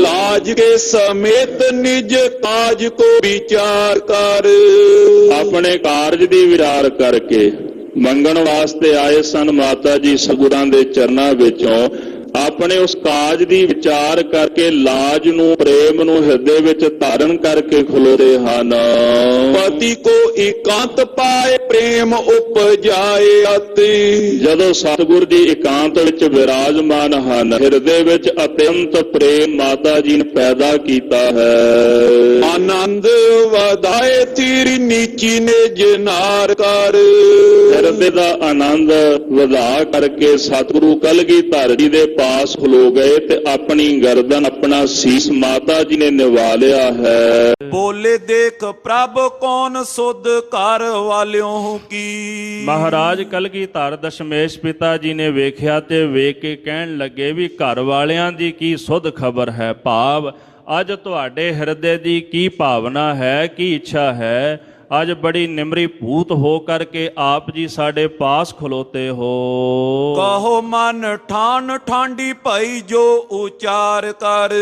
S2: ਲਾਜ ਕੇ ਸਮੇਤ ਨਿਜ ਕਾਜ ਕੋ ਵਿਚਾਰ ਕਰ।
S1: ਆਪਣੇ ਕਾਰਜ ਦੀ ਵਿਚਾਰ ਕਰਕੇ ਮੰਗਣ ਵਾਸਤੇ ਆਏ ਸਨ। ਮਾਤਾ ਜੀ ਸਤਿਗੁਰਾਂ ਦੇ ਚਰਨਾਂ ਵਿੱਚੋਂ ਆਪਣੇ ਉਸ ਕਾਜ ਦੀ ਵਿਚਾਰ ਕਰਕੇ ਲਾਜ ਨੂੰ, ਪ੍ਰੇਮ ਨੂੰ ਹਿਰਦੇ ਵਿੱਚ ਧਾਰਨ ਕਰਕੇ ਖਲੋਤੇ ਹਨ।
S2: ਪਤੀ ਕੋ ਇਕਾਂਤ ਪਾਏ ਪ੍ਰੇਮ ਉਪਜਾਏ ਅਤਿ।
S1: ਜਦੋਂ ਸਤਿਗੁਰ ਜੀ ਇਕਾਂਤ ਵਿੱਚ ਵਿਰਾਜਮਾਨ ਹਨ, ਹਿਰਦੇ ਵਿੱਚ ਅਤਿਅੰਤ ਪ੍ਰੇਮ ਮਾਤਾ ਜੀ ਨੇ ਪੈਦਾ ਕੀਤਾ ਹੈ।
S2: ਆਨੰਦ ਵਧਾਏ ਤੇਰੀ ਨੀਚੀ ਨਿਜ ਨਾਰ ਕਰ।
S1: ਹਿਰਦੇ ਦਾ ਆਨੰਦ ਵਧਾ ਕਰਕੇ ਸਤਿਗੁਰੂ ਕਲਗੀਧਰ ਜੀ ਦੇ ਪਾਸ ਖਲੋ ਗਏ ਤੇ ਆਪਣੀ ਗਰਦਨ, ਆਪਣਾ ਸੀਸ ਮਾਤਾ ਜੀ ਨੇ ਨਿਵਾ ਲਿਆ ਹੈ।
S2: ਬੋਲੇ ਦੇਖ ਪ੍ਰਭ ਕੌਣ ਸੁਧ ਘਰ ਵਾਲਿਓ ਕੀ।
S3: ਮਹਾਰਾਜ ਕਲਗੀਧਰ ਦਸ਼ਮੇਸ਼ ਪਿਤਾ ਜੀ ਨੇ ਵੇਖਿਆ ਤੇ ਵੇਖ ਕੇ ਕਹਿਣ ਲੱਗੇ ਵੀ ਘਰ ਵਾਲਿਆਂ ਦੀ ਕੀ ਸੁਧ ਖਬਰ ਹੈ। ਭਾਵ ਅੱਜ ਤੁਹਾਡੇ ਹਿਰਦੇ ਦੀ ਕੀ ਭਾਵਨਾ ਹੈ, ਕੀ ਇੱਛਾ ਹੈ। ਅੱਜ ਬੜੀ ਨਿਮਰੀ ਭੂਤ ਹੋ ਕਰਕੇ ਆਪ ਜੀ ਸਾਡੇ ਪਾਸ ਖਲੋਤੇ ਹੋ।
S2: ਕਹੋ ਮਨ ਠਾਨ ਠਾਂਡੀ ਭਈ ਜੋ ਉਚਾਰ ਕਰ।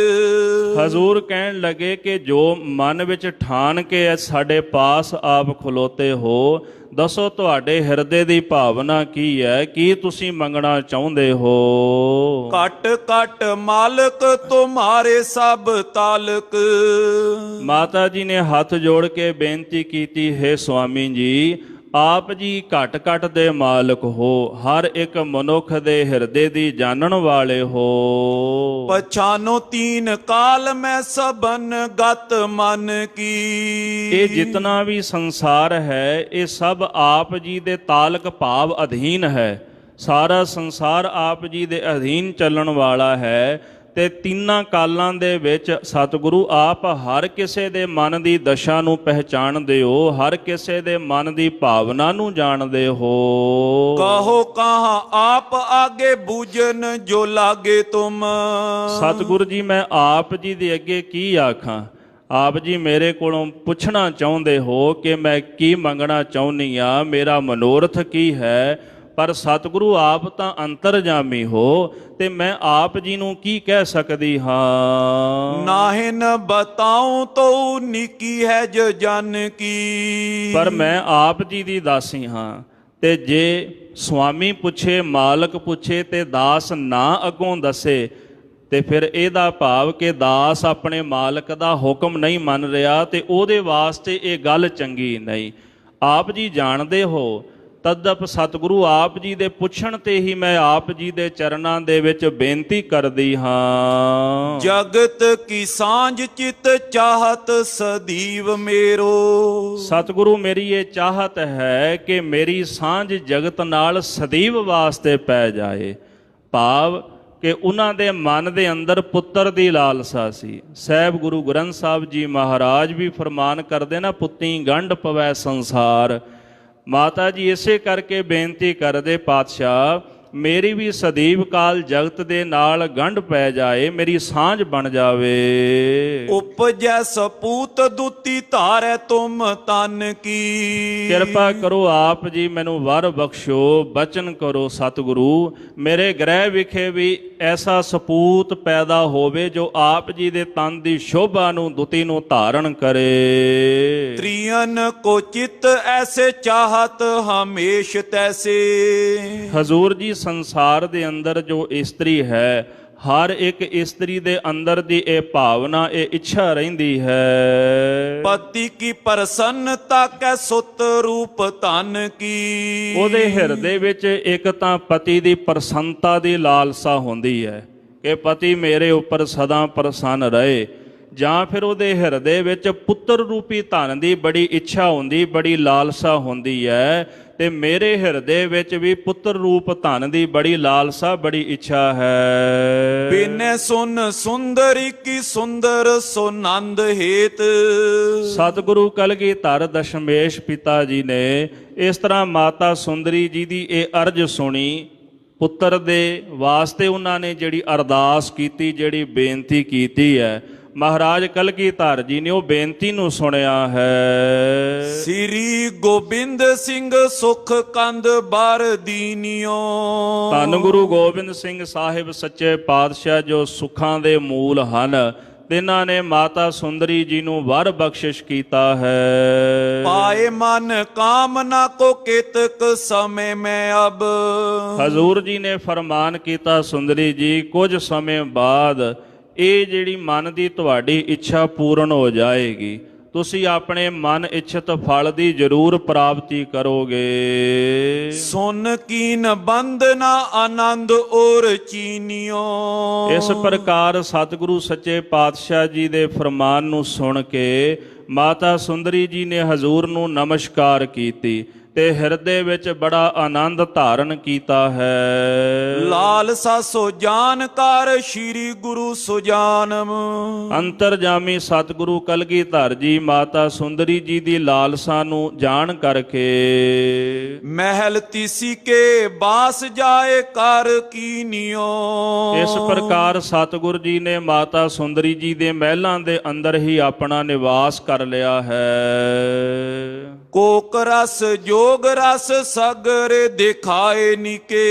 S3: ਹਜ਼ੂਰ ਕਹਿਣ ਲੱਗੇ ਕਿ ਜੋ ਮਨ ਵਿੱਚ ਠਾਨ ਕੇ ਸਾਡੇ ਪਾਸ ਆਪ ਖਲੋਤੇ ਹੋ, ਦੱਸੋ ਤੁਹਾਡੇ ਹਿਰਦੇ ਦੀ ਭਾਵਨਾ ਕੀ ਹੈ, ਕੀ ਤੁਸੀਂ ਮੰਗਣਾ ਚਾਹੁੰਦੇ ਹੋ।
S2: ਘਟ ਘਟ ਮਾਲਕ ਤੁਮਾਰੇ ਸਭ ਤਾਲਕ।
S3: ਮਾਤਾ ਜੀ ਨੇ ਹੱਥ ਜੋੜ ਕੇ ਬੇਨਤੀ ਕੀਤੀ, ਹੈ ਸੁਆਮੀ ਜੀ, ਆਪ ਜੀ ਘਟ ਘਟ ਦੇ ਮਾਲਕ ਹੋ, ਹਰ ਇੱਕ ਮਨੁੱਖ ਦੇ ਹਿਰਦੇ ਦੀ ਜਾਣਨ ਵਾਲੇ ਹੋ।
S2: ਪਛਾਨੋ ਤੀਨ ਕਾਲ ਮੈਂ ਸਭਨ ਗਤ ਮਨ ਕੀ।
S3: ਇਹ ਜਿਤਨਾ ਵੀ ਸੰਸਾਰ ਹੈ ਇਹ ਸਭ ਆਪ ਜੀ ਦੇ ਤਾਲਕ ਭਾਵ ਅਧੀਨ ਹੈ। ਸਾਰਾ ਸੰਸਾਰ ਆਪ ਜੀ ਦੇ ਅਧੀਨ ਚੱਲਣ ਵਾਲਾ ਹੈ ਤੇ ਤਿੰਨਾਂ ਕਾਲਾਂ ਦੇ ਵਿੱਚ ਸਤਿਗੁਰੂ ਆਪ ਹਰ ਕਿਸੇ ਦੇ ਮਨ ਦੀ ਦਸ਼ਾ ਨੂੰ ਪਹਿਚਾਣਦੇ ਹੋ, ਹਰ ਕਿਸੇ ਦੇ ਮਨ ਦੀ ਭਾਵਨਾ ਨੂੰ ਜਾਣਦੇ ਹੋ।
S2: ਕਹੋ ਕਹਾਂ ਆਪ ਆਗੇ ਬੂਝਨ ਜੋ ਲਾਗੇ ਤੁਮ।
S3: ਸਤਿਗੁਰੂ ਜੀ ਮੈਂ ਆਪ ਜੀ ਦੇ ਅੱਗੇ ਕੀ ਆਖਾਂ। ਆਪ ਜੀ ਮੇਰੇ ਕੋਲੋਂ ਪੁੱਛਣਾ ਚਾਹੁੰਦੇ ਹੋ ਕਿ ਮੈਂ ਕੀ ਮੰਗਣਾ ਚਾਹੁੰਦੀ ਆ, ਮੇਰਾ ਮਨੋਰਥ ਕੀ ਹੈ। ਪਰ ਸਤਿਗੁਰੂ ਆਪ ਤਾਂ ਅੰਤਰਜਾਮੀ ਹੋ ਤੇ ਮੈਂ ਆਪ ਜੀ ਨੂੰ ਕੀ ਕਹਿ ਸਕਦੀ ਹਾਂ।
S2: ਨਾਹਿਨ ਬਤਾਉ ਤੋ ਨਿੱਕੀ ਹੈ ਜੋ ਜਨ ਕੀ।
S3: ਪਰ ਮੈਂ ਆਪ ਜੀ ਦੀ ਦਾਸੀ ਹਾਂ ਤੇ ਜੇ ਸੁਆਮੀ ਪੁੱਛੇ, ਮਾਲਕ ਪੁੱਛੇ ਤੇ ਦਾਸ ਨਾ ਅੱਗੋਂ ਦੱਸੇ ਤੇ ਫਿਰ ਇਹਦਾ ਭਾਵ ਕਿ ਦਾਸ ਆਪਣੇ ਮਾਲਕ ਦਾ ਹੁਕਮ ਨਹੀਂ ਮੰਨ ਰਿਹਾ ਤੇ ਉਹਦੇ ਵਾਸਤੇ ਇਹ ਗੱਲ ਚੰਗੀ ਨਹੀਂ। ਆਪ ਜੀ ਜਾਣਦੇ ਹੋ, ਤਦਪ ਸਤਿਗੁਰੂ ਆਪ ਜੀ ਦੇ ਪੁੱਛਣ ਤੇ ਹੀ ਮੈਂ ਆਪ ਜੀ ਦੇ ਚਰਨਾਂ ਦੇ ਵਿੱਚ ਬੇਨਤੀ ਕਰਦੀ ਹਾਂ।
S2: ਜਗਤ ਕੀ ਸਾਂਝ ਚਿਤ ਚਾਹਤ ਸਦੀਵ ਮੇਰੋ।
S3: ਸਤਿਗੁਰੂ ਮੇਰੀ ਇਹ ਚਾਹਤ ਹੈ ਕਿ ਮੇਰੀ ਸਾਂਝ ਜਗਤ ਨਾਲ ਸਦੀਵ ਵਾਸਤੇ ਪੈ ਜਾਏ। ਭਾਵ ਕਿ ਉਹਨਾਂ ਦੇ ਮਨ ਦੇ ਅੰਦਰ ਪੁੱਤਰ ਦੀ ਲਾਲਸਾ ਸੀ। ਸਾਹਿਬ ਗੁਰੂ ਗ੍ਰੰਥ ਸਾਹਿਬ ਜੀ ਮਹਾਰਾਜ ਵੀ ਫਰਮਾਨ ਕਰਦੇ ਨਾ, ਪੁੱਤੀ ਗੰਢ ਪਵੈ ਸੰਸਾਰ। ਮਾਤਾ ਜੀ ਇਸੇ ਕਰਕੇ ਬੇਨਤੀ ਕਰਦੇ, ਪਾਤਸ਼ਾਹ ਮੇਰੀ ਵੀ ਸਦੀਵ ਕਾਲ ਜਗਤ ਦੇ ਨਾਲ ਗੰਢ ਪੈ ਜਾਏ, ਮੇਰੀ ਸਾਂਝ ਬਣ ਜਾਵੇ।
S2: ਉਪਜੈ ਸਪੂਤ ਦੁਤੀ ਧਾਰੈ ਤੁਮ ਤਨ ਕੀ।
S3: ਕਿਰਪਾ ਕਰੋ ਆਪ ਜੀ, ਮੈਨੂੰ ਵਰ ਬਖਸ਼ੋ, ਬਚਨ ਕਰੋ ਸਤਿਗੁਰੂ, ਮੇਰੇ ਗ੍ਰਹਿ ਵਿਖੇ ਵੀ ਐਸਾ ਸਪੂਤ ਪੈਦਾ ਹੋਵੇ ਜੋ ਆਪ ਜੀ ਦੇ ਤਨ ਦੀ ਸ਼ੋਭਾ ਨੂੰ, ਦੁਤੀ ਨੂੰ ਧਾਰਨ ਕਰੇ।
S2: ਤ੍ਰਿਯਨ ਕੋ ਚਿਤ ਐਸੇ ਚਾਹਤ ਹਮੇਸ਼ ਤੈਸੇ।
S3: ਹਜ਼ੂਰ ਜੀ ਸੰਸਾਰ ਦੇ ਅੰਦਰ ਜੋ ਇਸਤਰੀ ਹੈ, ਹਰ ਇੱਕ ਇਸਤਰੀ ਦੇ ਅੰਦਰ ਦੀ ਇਹ ਭਾਵਨਾ, ਇਹ ਇੱਛਾ ਰਹਿੰਦੀ ਹੈ।
S2: ਪਤੀ ਕੀ ਪ੍ਰਸੰਨਤਾ ਕੈ ਸੁਤ ਰੂਪ ਧਨ ਕੀ।
S3: ਉਹਦੇ ਹਿਰਦੇ ਵਿੱਚ ਇੱਕ ਤਾਂ ਪਤੀ ਦੀ ਪ੍ਰਸੰਨਤਾ ਦੀ ਲਾਲਸਾ ਹੁੰਦੀ ਹੈ ਕਿ ਪਤੀ ਮੇਰੇ ਉੱਪਰ ਸਦਾ ਪ੍ਰਸੰਨ ਰਹੇ, ਜਾਂ ਫਿਰ ਉਹਦੇ ਹਿਰਦੇ ਵਿੱਚ ਪੁੱਤਰ ਰੂਪੀ ਧਨ ਦੀ ਬੜੀ ਇੱਛਾ ਹੁੰਦੀ, ਬੜੀ ਲਾਲਸਾ ਹੁੰਦੀ ਹੈ। ਤੇ ਮੇਰੇ ਹਿਰਦੇ ਵਿੱਚ ਵੀ ਪੁੱਤਰ ਰੂਪ ਧਨ ਦੀ ਬੜੀ ਲਾਲਸਾ, ਬੜੀ ਇੱਛਾ ਹੈ।
S2: ਬਿਨੈ ਸੁਨ ਸੁੰਦਰੀ ਕੀ ਸੁੰਦਰ ਸੁਨੰਦ ਹੇਤ।
S3: ਸਤਿਗੁਰੂ ਕਲਗੀਧਰ ਦਸ਼ਮੇਸ਼ ਪਿਤਾ ਜੀ ਨੇ ਇਸ ਤਰ੍ਹਾਂ ਮਾਤਾ ਸੁੰਦਰੀ ਜੀ ਦੀ ਇਹ ਅਰਜ਼ ਸੁਣੀ। ਪੁੱਤਰ ਦੇ ਵਾਸਤੇ ਉਹਨਾਂ ਨੇ ਜਿਹੜੀ ਅਰਦਾਸ ਕੀਤੀ, ਜਿਹੜੀ ਬੇਨਤੀ ਕੀਤੀ ਹੈ, ਮਹਾਰਾਜ ਕਲਗੀਧਰ ਜੀ ਨੇ ਉਹ ਬੇਨਤੀ ਨੂੰ ਸੁਣਿਆ ਹੈ।
S2: ਸ੍ਰੀ ਗੋਬਿੰਦ ਸਿੰਘ ਸੁਖ ਕੰਦ ਬਰ ਦੀਨਿਓ।
S3: ਧੰਨ ਗੁਰੂ ਗੋਬਿੰਦ ਸਿੰਘ ਸਾਹਿਬ ਸੱਚੇ ਪਾਤਸ਼ਾਹ ਜੋ ਸੁੱਖਾਂ ਦੇ ਮੂਲ ਹਨ, ਤਿਨਾਂ ਨੇ ਮਾਤਾ ਸੁੰਦਰੀ ਜੀ ਨੂੰ ਵਰ ਬਖਸ਼ਿਸ਼ ਕੀਤਾ ਹੈ।
S2: पाए मन कामना को केतक समय में अब।
S3: ਹਜ਼ੂਰ ਜੀ ਨੇ ਫਰਮਾਨ ਕੀਤਾ, ਸੁੰਦਰੀ ਜੀ ਕੁਝ ਸਮੇਂ ਬਾਅਦ ਇਹ ਜਿਹੜੀ ਮਨ ਦੀ ਤੁਹਾਡੀ ਇੱਛਾ ਪੂਰਨ ਹੋ ਜਾਏਗੀ। ਤੁਸੀਂ ਆਪਣੇ ਮਨ ਇੱਛਤ ਫਲ ਦੀ ਜ਼ਰੂਰ ਪ੍ਰਾਪਤੀ ਕਰੋਗੇ।
S2: सुन कीन बंदना आनंद और चीनियो।
S3: ਇਸ ਪ੍ਰਕਾਰ ਸਤਿਗੁਰੂ ਸੱਚੇ ਪਾਤਸ਼ਾਹ ਜੀ ਦੇ ਫਰਮਾਨ ਨੂੰ ਸੁਣ ਕੇ ਮਾਤਾ ਸੁੰਦਰੀ ਜੀ ਨੇ ਹਜ਼ੂਰ ਨੂੰ ਨਮਸਕਾਰ ਕੀਤੀ ਤੇ ਹਿਰਦੇ ਵਿੱਚ ਬੜਾ ਆਨੰਦ ਧਾਰਨ ਕੀਤਾ ਹੈ।
S2: लालसा सो जानकार श्री गुरु सुजानम।
S3: ਅੰਤਰਜਾਮੀ ਸਤਿਗੁਰੂ ਕਲਗੀਧਰ ਜੀ ਮਾਤਾ ਸੁੰਦਰੀ ਜੀ ਦੀ ਲਾਲਸਾ ਨੂੰ ਜਾਣ ਕਰਕੇ
S2: महल तिसी के बास जाए कर कीनियो।
S3: ਇਸ ਪ੍ਰਕਾਰ ਸਤਿਗੁਰ ਜੀ ਨੇ ਮਾਤਾ ਸੁੰਦਰੀ ਜੀ ਦੇ ਮਹਿਲਾਂ ਦੇ ਅੰਦਰ ਹੀ ਆਪਣਾ ਨਿਵਾਸ ਕਰ ਲਿਆ ਹੈ।
S2: कोक रस जोग रस सगर दिखाए निके।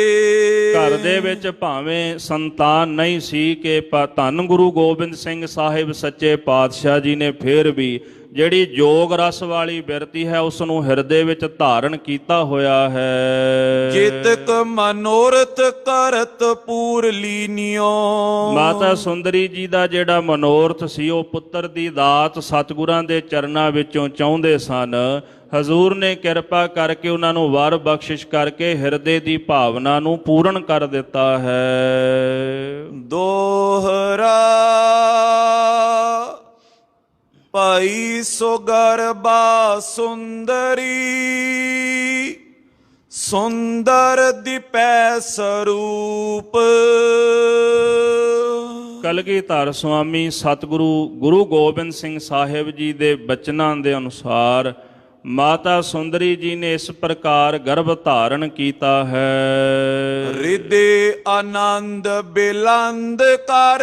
S3: ਘਰ ਦੇ ਵਿੱਚ ਭਾਵੇਂ ਸੰਤਾਨ ਨਹੀਂ ਸੀ ਕਿ ਧੰਨ ਗੁਰੂ ਗੋਬਿੰਦ ਸਿੰਘ ਸਾਹਿਬ ਸੱਚੇ ਪਾਤਸ਼ਾਹ ਜੀ ਨੇ ਫਿਰ ਵੀ ਜਿਹੜੀ ਜੋਗ ਰਸ ਵਾਲੀ ਬਿਰਤੀ ਹੈ ਉਸ ਨੂੰ ਹਿਰਦੇ ਵਿੱਚ ਧਾਰਨ ਕੀਤਾ ਹੋਇਆ ਹੈ।
S2: ਚੇਤਕ ਮਨੋਰਥ ਕਰਤ ਪੂਰ ਲੀਨਿਓ।
S3: ਮਾਤਾ ਸੁੰਦਰੀ ਜੀ ਦਾ ਜਿਹੜਾ ਮਨੋਰਥ ਸੀ ਉਹ ਪੁੱਤਰ ਦੀ ਦਾਤ ਸਤਿਗੁਰਾਂ ਦੇ ਚਰਨਾਂ ਵਿੱਚੋਂ ਚਾਹੁੰਦੇ ਸਨ। ਹਜ਼ੂਰ ਨੇ ਕਿਰਪਾ ਕਰਕੇ ਉਹਨਾਂ ਨੂੰ ਵਰ ਬਖਸ਼ਿਸ਼ ਕਰਕੇ ਹਿਰਦੇ ਦੀ ਭਾਵਨਾ ਨੂੰ ਪੂਰਨ ਕਰ ਦਿੱਤਾ ਹੈ।
S2: ਦੋਹਰਾ ਭਾਈ ਸੁਗਰਬਾ ਸੁੰਦਰੀ ਸੁੰਦਰ ਦੀਪੈ ਸਰੂਪ।
S3: ਕਲਗੀਧਰ ਸੁਆਮੀ ਸਤਿਗੁਰੂ ਗੁਰੂ ਗੋਬਿੰਦ ਸਿੰਘ ਸਾਹਿਬ ਜੀ ਦੇ ਬਚਨਾਂ ਦੇ ਅਨੁਸਾਰ ਮਾਤਾ ਸੁੰਦਰੀ ਜੀ ਨੇ ਇਸ ਪ੍ਰਕਾਰ ਗਰਭ ਧਾਰਨ ਕੀਤਾ ਹੈ।
S2: ਰਿਦੇ ਆਨੰਦ ਬਿਲੰਦ ਕਰ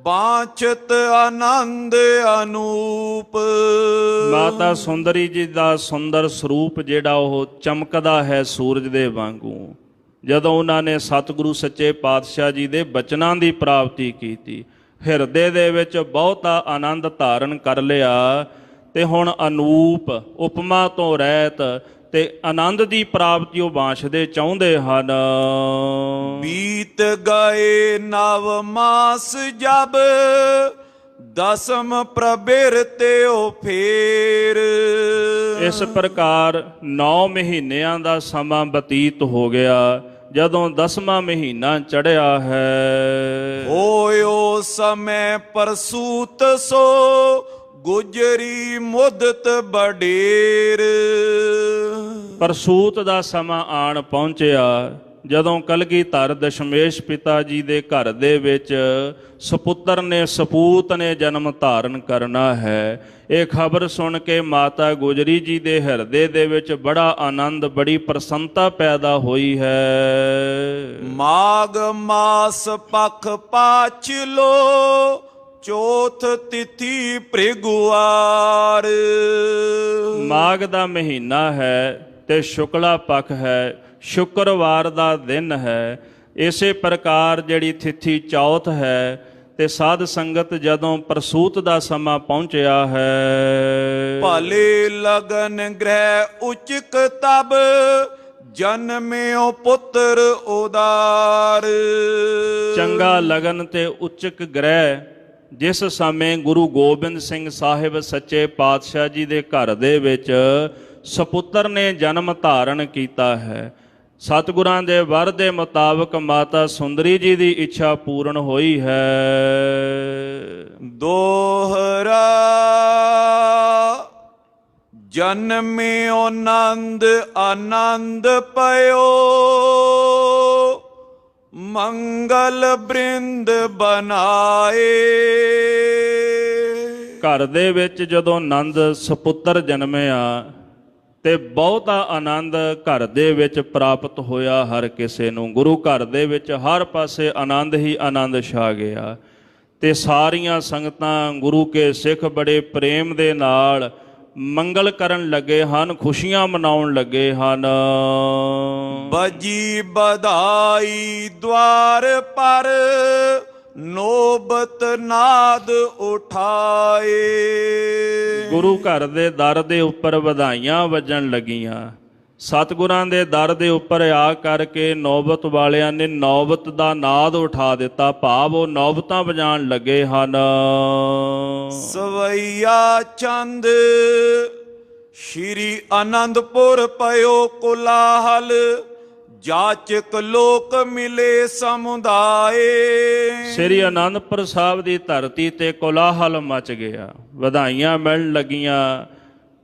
S2: ਬਾਂਛਤ ਆਨੰਦ ਅਨੂਪ।
S3: ਮਾਤਾ ਸੁੰਦਰੀ ਜੀ ਦਾ ਸੁੰਦਰ ਸਰੂਪ ਜਿਹੜਾ ਉਹ ਚਮਕਦਾ ਹੈ ਸੂਰਜ ਦੇ ਵਾਂਗੂ। ਜਦੋਂ ਉਹਨਾਂ ਨੇ ਸਤਿਗੁਰੂ ਸੱਚੇ ਪਾਤਸ਼ਾਹ ਜੀ ਦੇ ਬਚਨਾਂ ਦੀ ਪ੍ਰਾਪਤੀ ਕੀਤੀ, ਹਿਰਦੇ ਦੇ ਵਿੱਚ ਬਹੁਤਾ ਆਨੰਦ ਧਾਰਨ ਕਰ ਲਿਆ ਤੇ ਹੁਣ ਅਨੂਪ ਉਪਮਾ ਤੋਂ ਰਹਿਤ ਤੇ ਆਨੰਦ ਦੀ ਪ੍ਰਾਪਤੀ ਉਹ ਬਾਂਛਦੇ ਚਾਹੁੰਦੇ ਹਨ।
S2: ਬੀਤ ਗਏ ਨਵ ਮਾਸ ਜਬ ਦਸਮ ਪ੍ਰਬਿਰ ਤਿਉ ਫੇਰ।
S3: ਇਸ ਪ੍ਰਕਾਰ 9 ਮਹੀਨਿਆਂ ਦਾ ਸਮਾਂ ਬਤੀਤ ਹੋ ਗਿਆ ਜਦੋਂ 10ਵਾਂ ਮਹੀਨਾ ਚੜ੍ਹਿਆ ਹੈ।
S2: ਹੋਇਓ ਸਮੈ ਪਰਸੂਤ ਸੋ ਗੁਜਰੀ ਮੁਦਤ ਬਡੇਰ।
S3: ਪਰਸੂਤ ਦਾ ਸਮਾਂ ਆਣ ਪਹੁੰਚਿਆ ਜਦੋਂ ਕਲਗੀਧਰ ਦਸ਼ਮੇਸ਼ ਪਿਤਾ ਜੀ ਦੇ ਘਰ ਦੇ ਵਿੱਚ ਸਪੁੱਤਰ ਨੇ ਸਪੂਤ ਨੇ ਜਨਮ ਧਾਰਨ ਕਰਨਾ ਹੈ। ਇਹ ਖਬਰ ਸੁਣ ਕੇ ਮਾਤਾ ਗੁਜਰੀ ਜੀ ਦੇ ਹਿਰਦੇ ਦੇ ਵਿੱਚ ਬੜਾ ਆਨੰਦ ਬੜੀ ਪ੍ਰਸੰਨਤਾ ਪੈਦਾ ਹੋਈ ਹੈ।
S2: ਮਾਘ ਮਾਸ ਪਖ ਪਾਛਲੋ ਚੌਥ ਤਿਥੀ ਭ੍ਰਿਗੁਆਰ।
S3: ਮਾਘ ਦਾ ਮਹੀਨਾ ਹੈ ਤੇ ਸ਼ੁਕਲਾ ਪੱਖ ਹੈ, ਸ਼ੁੱਕਰਵਾਰ ਦਾ ਦਿਨ ਹੈ। ਇਸੇ ਪ੍ਰਕਾਰ ਜਿਹੜੀ ਤਿਥੀ ਚੌਥ ਹੈ ਤੇ ਸਾਧ ਸੰਗਤ ਜਦੋਂ ਪ੍ਰਸੂਤ ਦਾ ਸਮਾਂ ਪਹੁੰਚਿਆ ਹੈ।
S2: ਭਲੇ ਲਗਨ ਗ੍ਰਹਿ ਉਚਕ ਤਬ ਜਨਮਿਓ ਪੁੱਤਰ ਉਦਾਰ।
S3: ਚੰਗਾ ਲਗਨ ਤੇ ਉਚਕ ਗ੍ਰਹਿ ਜਿਸ ਸਮੇਂ ਗੁਰੂ ਗੋਬਿੰਦ ਸਿੰਘ ਸਾਹਿਬ ਸੱਚੇ ਪਾਤਸ਼ਾਹ ਜੀ ਦੇ ਘਰ ਦੇ ਵਿੱਚ ਸਪੁੱਤਰ ਨੇ ਜਨਮ ਧਾਰਨ ਕੀਤਾ ਹੈ। ਸਤਿਗੁਰਾਂ ਦੇ ਵਰ ਦੇ ਮੁਤਾਬਕ ਮਾਤਾ ਸੁੰਦਰੀ ਜੀ ਦੀ ਇੱਛਾ ਪੂਰਨ ਹੋਈ ਹੈ।
S2: ਦੋਹਰਾ ਜਨਮਿਓ ਆਨੰਦ ਆਨੰਦ ਪਇਓ ਮੰਗਲ ਬ੍ਰਿੰਦ ਬਨਾਏ।
S3: ਘਰ ਦੇ ਵਿੱਚ ਜਦੋਂ ਆਨੰਦ ਸਪੁੱਤਰ ਜਨਮਿਆ ਤੇ ਬਹੁਤਾ ਆਨੰਦ ਘਰ ਦੇ ਵਿੱਚ ਪ੍ਰਾਪਤ ਹੋਇਆ ਹਰ ਕਿਸੇ ਨੂੰ। ਗੁਰੂ ਘਰ ਦੇ ਵਿੱਚ ਹਰ ਪਾਸੇ ਆਨੰਦ ਹੀ ਆਨੰਦ ਛਾ ਗਿਆ ਤੇ ਸਾਰੀਆਂ ਸੰਗਤਾਂ ਗੁਰੂ ਕੇ ਸਿੱਖ ਬੜੇ ਪ੍ਰੇਮ ਦੇ ਨਾਲ ਮੰਗਲ ਕਰਨ ਲੱਗੇ ਹਨ, ਖੁਸ਼ੀਆਂ ਮਨਾਉਣ ਲੱਗੇ ਹਨ।
S2: ਬਜੀ ਬਧਾਈ ਦਵਾਰ ਪਰ ਨੋਬਤ ਨਾਦ ਉਠਾਏ।
S3: ਗੁਰੂ ਘਰ ਦੇ ਦਰ ਦੇ ਉੱਪਰ ਵਧਾਈਆਂ ਵੱਜਣ ਲੱਗੀਆਂ। ਸਤਿਗੁਰਾਂ ਦੇ ਦਰ ਦੇ ਉੱਪਰ ਆ ਕਰਕੇ ਨੌਬਤ ਵਾਲਿਆਂ ਨੇ ਨੌਬਤ ਦਾ ਨਾਦ ਉਠਾ ਦਿੱਤਾ, ਭਾਵ ਉਹ ਨੌਬਤਾਂ ਵਜਾਉਣ ਲੱਗੇ ਹਨ।
S2: ਸਵਈਆ ਚੰਦ ਸ਼੍ਰੀ ਅਨੰਦਪੁਰ ਪਇਓ ਕੋਲਾਹਲ, ਜਾਚਕ ਲੋਕ ਮਿਲੇ ਸਮੁਦਾਏ।
S3: ਸ੍ਰੀ ਅਨੰਦਪੁਰ ਸਾਹਿਬ ਦੀ ਧਰਤੀ ਤੇ ਕੋਲਾਹਲ ਮਚ ਗਿਆ, ਵਧਾਈਆਂ ਮਿਲਣ ਲੱਗੀਆਂ।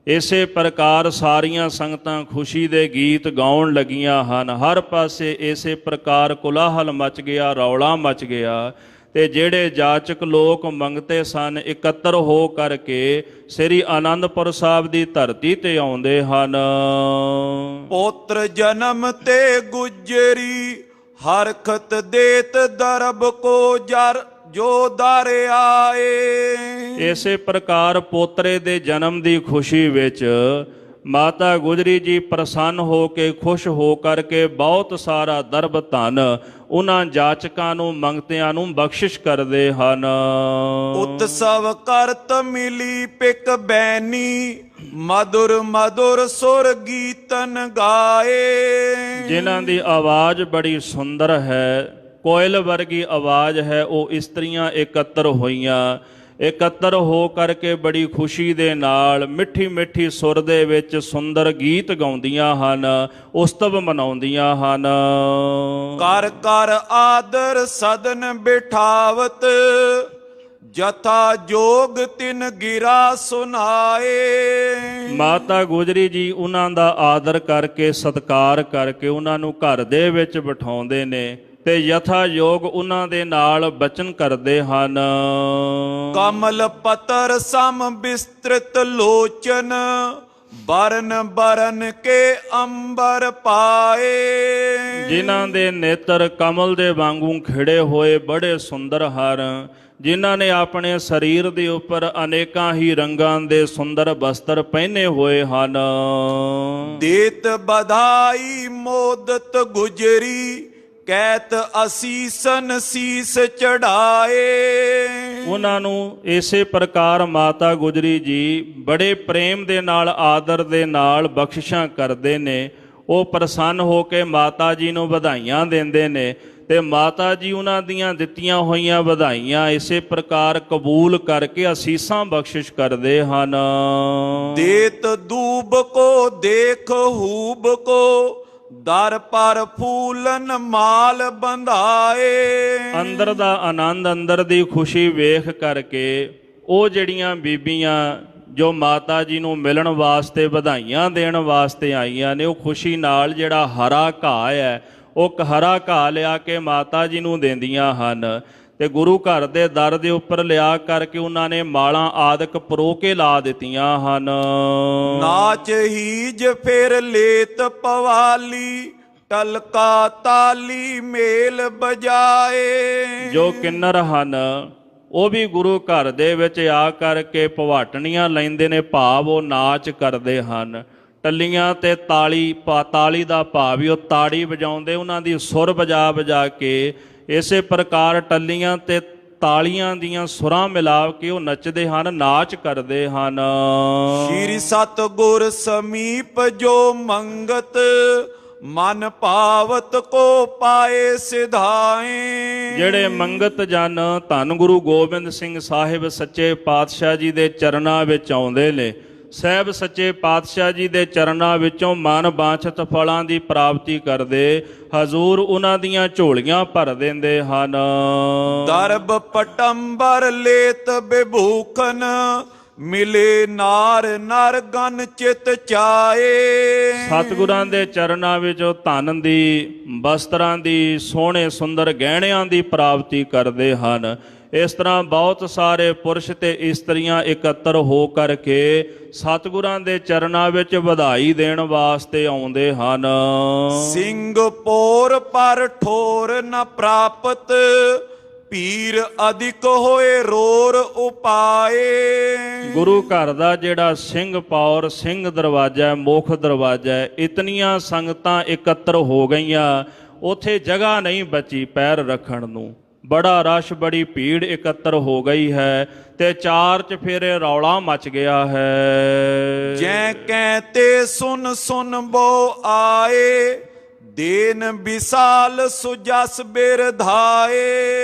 S3: ਇਸੇ ਪ੍ਰਕਾਰ ਸਾਰੀਆਂ ਸੰਗਤਾਂ ਖੁਸ਼ੀ ਦੇ ਗੀਤ ਗਾਉਣ ਲੱਗੀਆਂ ਹਨ। ਹਰ ਪਾਸੇ ਇਸੇ ਪ੍ਰਕਾਰ ਕੋਲਾਹਲ ਮਚ ਗਿਆ, ਰੌਲਾ ਮਚ ਗਿਆ। ਤੇ ਜਿਹੜੇ ਜਾਚਕ ਲੋਕ ਮੰਗਤੇ ਸਨ ਇਕੱਤਰ ਹੋ ਕਰਕੇ ਸ੍ਰੀ ਅਨੰਦਪੁਰ ਸਾਹਿਬ ਦੀ ਧਰਤੀ ਤੇ ਆਉਂਦੇ ਹਨ।
S2: ਪੁੱਤਰ ਜਨਮ ਤੇ ਗੁਜਰੀ, ਹਰਖਤ ਦੇਤ ਦਰਬ ਕੋ ਜਰ ਜੋ ਦਰ ਆਏ।
S3: ਇਸੇ ਪ੍ਰਕਾਰ ਪੋਤਰੇ ਦੇ ਜਨਮ ਦੀ ਖੁਸ਼ੀ ਵਿੱਚ ਮਾਤਾ ਗੁਜਰੀ ਜੀ ਪ੍ਰਸੰਨ ਹੋ ਕੇ ਖੁਸ਼ ਹੋ ਕਰਕੇ ਬਹੁਤ ਸਾਰਾ ਦਰਬ ਧਨ ਉਹਨਾਂ ਜਾਚਕਾਂ ਨੂੰ ਮੰਗਤਿਆਂ ਨੂੰ ਬਖਸ਼ਿਸ਼ ਕਰਦੇ ਹਨ।
S2: ਉਤਸਵ ਕਰਤ ਮਿਲੀ ਪਿਕ ਬੈਨੀ, ਮధుਰ ਮధుਰ ਸੁਰ ਗੀਤਨ ਗਾਏ।
S3: ਜਿਨ੍ਹਾਂ ਦੀ ਆਵਾਜ਼ ਬੜੀ ਸੁੰਦਰ ਹੈ, ਕੋਇਲ ਵਰਗੀ ਆਵਾਜ਼ ਹੈ, ਉਹ ਇਸਤਰੀਆਂ ਇਕੱਤਰ ਹੋਈਆਂ। ਇਕੱਤਰ ਹੋ ਕਰਕੇ ਬੜੀ ਖੁਸ਼ੀ ਦੇ ਨਾਲ ਮਿੱਠੀ ਮਿੱਠੀ ਸੁਰ ਦੇ ਵਿੱਚ ਸੁੰਦਰ ਗੀਤ ਗਾਉਂਦੀਆਂ ਹਨ, ਉਸਤਵ ਮਨਾਉਂਦੀਆਂ ਹਨ।
S2: ਕਰ ਕਰ ਆਦਰ ਸਦਨ ਬਿਠਾਵਤ, ਜਥਾ ਜੋਗ ਤਿਨ ਗਿਰਾ ਸੁਨਾਏ।
S3: ਮਾਤਾ ਗੁਜਰੀ ਜੀ ਉਹਨਾਂ ਦਾ ਆਦਰ ਕਰਕੇ ਸਤਿਕਾਰ ਕਰਕੇ ਉਹਨਾਂ ਨੂੰ ਘਰ ਦੇ ਵਿੱਚ ਬਿਠਾਉਂਦੇ ਨੇ ਤੇ ਯਥਾ ਯੋਗ ਉਹਨਾਂ ਦੇ ਨਾਲ ਬਚਨ ਕਰਦੇ ਹਨ।
S2: ਕਮਲ ਪਤਰ ਸਮ ਬਿਸਤ੍ਰਿਤ ਲੋਚਨ, ਬਰਨ ਬਰਨ ਕੇ ਅੰਬਰ ਪਾਏ।
S3: ਜਿਨ੍ਹਾਂ ਦੇ ਨੇਤਰ ਕਮਲ ਦੇ ਵਾਂਗੂ ਖਿੜੇ ਹੋਏ ਬੜੇ ਸੁੰਦਰ ਹਨ, ਜਿਨ੍ਹਾਂ ਨੇ ਆਪਣੇ ਸਰੀਰ ਦੇ ਉੱਪਰ ਅਨੇਕਾਂ ਹੀ ਰੰਗਾਂ ਦੇ ਸੁੰਦਰ ਬਸਤਰ ਪਹਿਨੇ ਹੋਏ ਹਨ।
S2: ਦੇਤ ਬਧਾਈ ਮੋਦਤ ਗੁਜਰੀ, ਕਹਿਤ ਅਸੀਸਨ ਸੀਸ ਚੜਾਏ।
S3: ਉਹਨਾਂ ਨੂੰ ਇਸੇ ਪ੍ਰਕਾਰ ਮਾਤਾ ਗੁਜਰੀ ਜੀ ਬੜੇ ਪ੍ਰੇਮ ਦੇ ਨਾਲ ਆਦਰ ਦੇ ਨਾਲ ਬਖਸ਼ਿਸ਼ਾਂ ਕਰਦੇ ਨੇ। ਉਹ ਪ੍ਰਸੰਨ ਹੋ ਕੇ ਮਾਤਾ ਜੀ ਨੂੰ ਵਧਾਈਆਂ ਦਿੰਦੇ ਨੇ ਤੇ ਮਾਤਾ ਜੀ ਉਹਨਾਂ ਦੀਆਂ ਦਿੱਤੀਆਂ ਹੋਈਆਂ ਵਧਾਈਆਂ ਇਸੇ ਪ੍ਰਕਾਰ ਕਬੂਲ ਕਰਕੇ ਅਸੀਸਾਂ ਬਖਸ਼ਿਸ਼ ਕਰਦੇ ਹਨ।
S2: ਦੇਤ ਦੂਬ ਕੋ ਦੇਖ ਹੂਬ ਕੋ, ਦਰ ਪਰ ਫੂਲਨ ਮਾਲ ਬੰਧਾਏ।
S3: ਅੰਦਰ ਦਾ ਆਨੰਦ, ਅੰਦਰ ਦੀ ਖੁਸ਼ੀ ਵੇਖ ਕਰਕੇ ਉਹ ਜਿਹੜੀਆਂ ਬੀਬੀਆਂ ਜੋ ਮਾਤਾ ਜੀ ਨੂੰ ਮਿਲਣ ਵਾਸਤੇ ਵਧਾਈਆਂ ਦੇਣ ਵਾਸਤੇ ਆਈਆਂ ਨੇ, ਉਹ ਖੁਸ਼ੀ ਨਾਲ ਜਿਹੜਾ ਹਰਾ ਘਾਹ ਹੈ ਉਹ ਹਰਾ ਘਾਹ ਲਿਆ ਕੇ ਮਾਤਾ ਜੀ ਨੂੰ ਦਿੰਦੀਆਂ ਹਨ ਤੇ ਗੁਰੂ ਘਰ ਦੇ ਦਰ ਦੇ ਉੱਪਰ ਲਿਆ ਕਰਕੇ ਉਹਨਾਂ ਨੇ ਮਾਲਾਂ ਆਦਿਕ ਪਰੋ ਕੇ ਲਾ ਦਿੱਤੀਆਂ ਹਨ।
S2: ਨਾਚ ਹੀਜ ਫਿਰ ਲੇਤ ਪਵਾਲੀ, ਟਲਕਾ ਤਾਲੀ ਮੇਲ ਬਜਾਏ।
S3: ਜੋ ਕਿੰਨਰ ਹਨ ਉਹ ਵੀ ਗੁਰੂ ਘਰ ਦੇ ਵਿੱਚ ਆ ਕਰਕੇ ਭਵਾਟਣੀਆਂ ਲੈਂਦੇ ਨੇ, ਭਾਵ ਉਹ ਨਾਚ ਕਰਦੇ ਹਨ। ਟੱਲੀਆਂ ਤੇ ਤਾਲੀ ਦਾ ਭਾਵ ਵੀ ਉਹ ਤਾੜੀ ਵਜਾਉਂਦੇ, ਉਹਨਾਂ ਦੀ ਸੁਰ ਵਜਾ ਵਜਾ ਕੇ ਇਸੇ ਪ੍ਰਕਾਰ ਟੱਲੀਆਂ ਤੇ ਤਾਲੀਆਂ ਦੀਆਂ ਸੁਰਾਂ ਮਿਲਾ ਕੇ ਉਹ ਨੱਚਦੇ ਹਨ, ਨਾਚ ਕਰਦੇ ਹਨ।
S2: ਸ਼੍ਰੀ ਸਤਿਗੁਰ ਸਮੀਪ ਜੋ ਮੰਗਤ, ਮਨ ਭਾਵਤ ਕੋ ਪਾਏ ਸਿਧਾਏ।
S3: ਜਿਹੜੇ ਮੰਗਤ ਜਨ ਧੰਨ ਗੁਰੂ ਗੋਬਿੰਦ ਸਿੰਘ ਸਾਹਿਬ ਸੱਚੇ ਪਾਤਸ਼ਾਹ ਜੀ ਦੇ ਚਰਨਾਂ ਵਿੱਚ ਆਉਂਦੇ ਨੇ। ਸਾਹਿਬ ਸੱਚੇ ਪਾਤਸ਼ਾਹ ਜੀ ਦੇ ਚਰਨਾਂ ਵਿੱਚੋਂ ਮਨ ਬਾਂਛਤ ਫਲਾਂ ਦੀ ਪ੍ਰਾਪਤੀ ਕਰਦੇ, ਹਜ਼ੂਰ ਉਹਨਾਂ ਦੀਆਂ ਝੋਲੀਆਂ ਭਰ ਦਿੰਦੇ ਹਨ।
S2: ਦਰਬ ਪਟੰਬਰ ਲੇਤ ਬਿਭੂਖਨ, ਮਿਲੇ ਨਾਰ ਨਰ ਗਨ ਚਿਤ ਚਾਏ।
S3: ਸਤਿਗੁਰਾਂ ਦੇ ਚਰਨਾਂ ਵਿੱਚ ਉਹ ਧਨ ਦੀ, ਬਸਤਰਾਂ ਦੀ, ਸੋਹਣੇ ਸੁੰਦਰ ਗਹਿਣਿਆਂ ਦੀ ਪ੍ਰਾਪਤੀ ਕਰਦੇ ਹਨ। ਇਸ ਤਰ੍ਹਾਂ ਬਹੁਤ ਸਾਰੇ ਪੁਰਸ਼ ਤੇ ਇਸਤਰੀਆਂ ਇਕੱਤਰ ਹੋ ਕਰਕੇ ਸਤਿਗੁਰਾਂ ਦੇ ਚਰਨਾਂ ਵਿੱਚ ਵਧਾਈ ਦੇਣ ਵਾਸਤੇ ਆਉਂਦੇ ਹਨ।
S2: ਸਿੰਘ ਪੋਰ ਪਰ ਠੋਰ ਨ ਪ੍ਰਾਪਤ, ਪੀਰ ਅਧਿਕ ਹੋਏ ਰੋਰ ਉਪਾਏ।
S3: ਗੁਰੂ ਘਰ ਦਾ ਜਿਹੜਾ ਸਿੰਘ ਪੌਰ, ਸਿੰਘ ਦਰਵਾਜ਼ਾ ਹੈ, ਮੁੱਖ ਦਰਵਾਜ਼ਾ ਹੈ, ਇਤਨੀਆਂ ਸੰਗਤਾਂ ਇਕੱਤਰ ਹੋ ਗਈਆਂ, ਉੱਥੇ ਜਗ੍ਹਾ ਨਹੀਂ ਬਚੀ ਪੈਰ ਰੱਖਣ ਨੂੰ। ਬੜਾ ਰਸ਼, ਬੜੀ ਭੀੜ ਇਕੱਤਰ ਹੋ ਗਈ ਹੈ ਤੇ ਚਾਰ ਚਫੇਰੇ ਰੌਲਾ ਮਚ ਗਿਆ ਹੈ।
S2: ਜੈ ਕਹਤੇ ਸੁਨ ਸੁਨ ਬੋ ਆਏ, ਦੇਨ ਵਿਸਾਲ ਸੁਜਸ ਬਿਰਧਾਏ।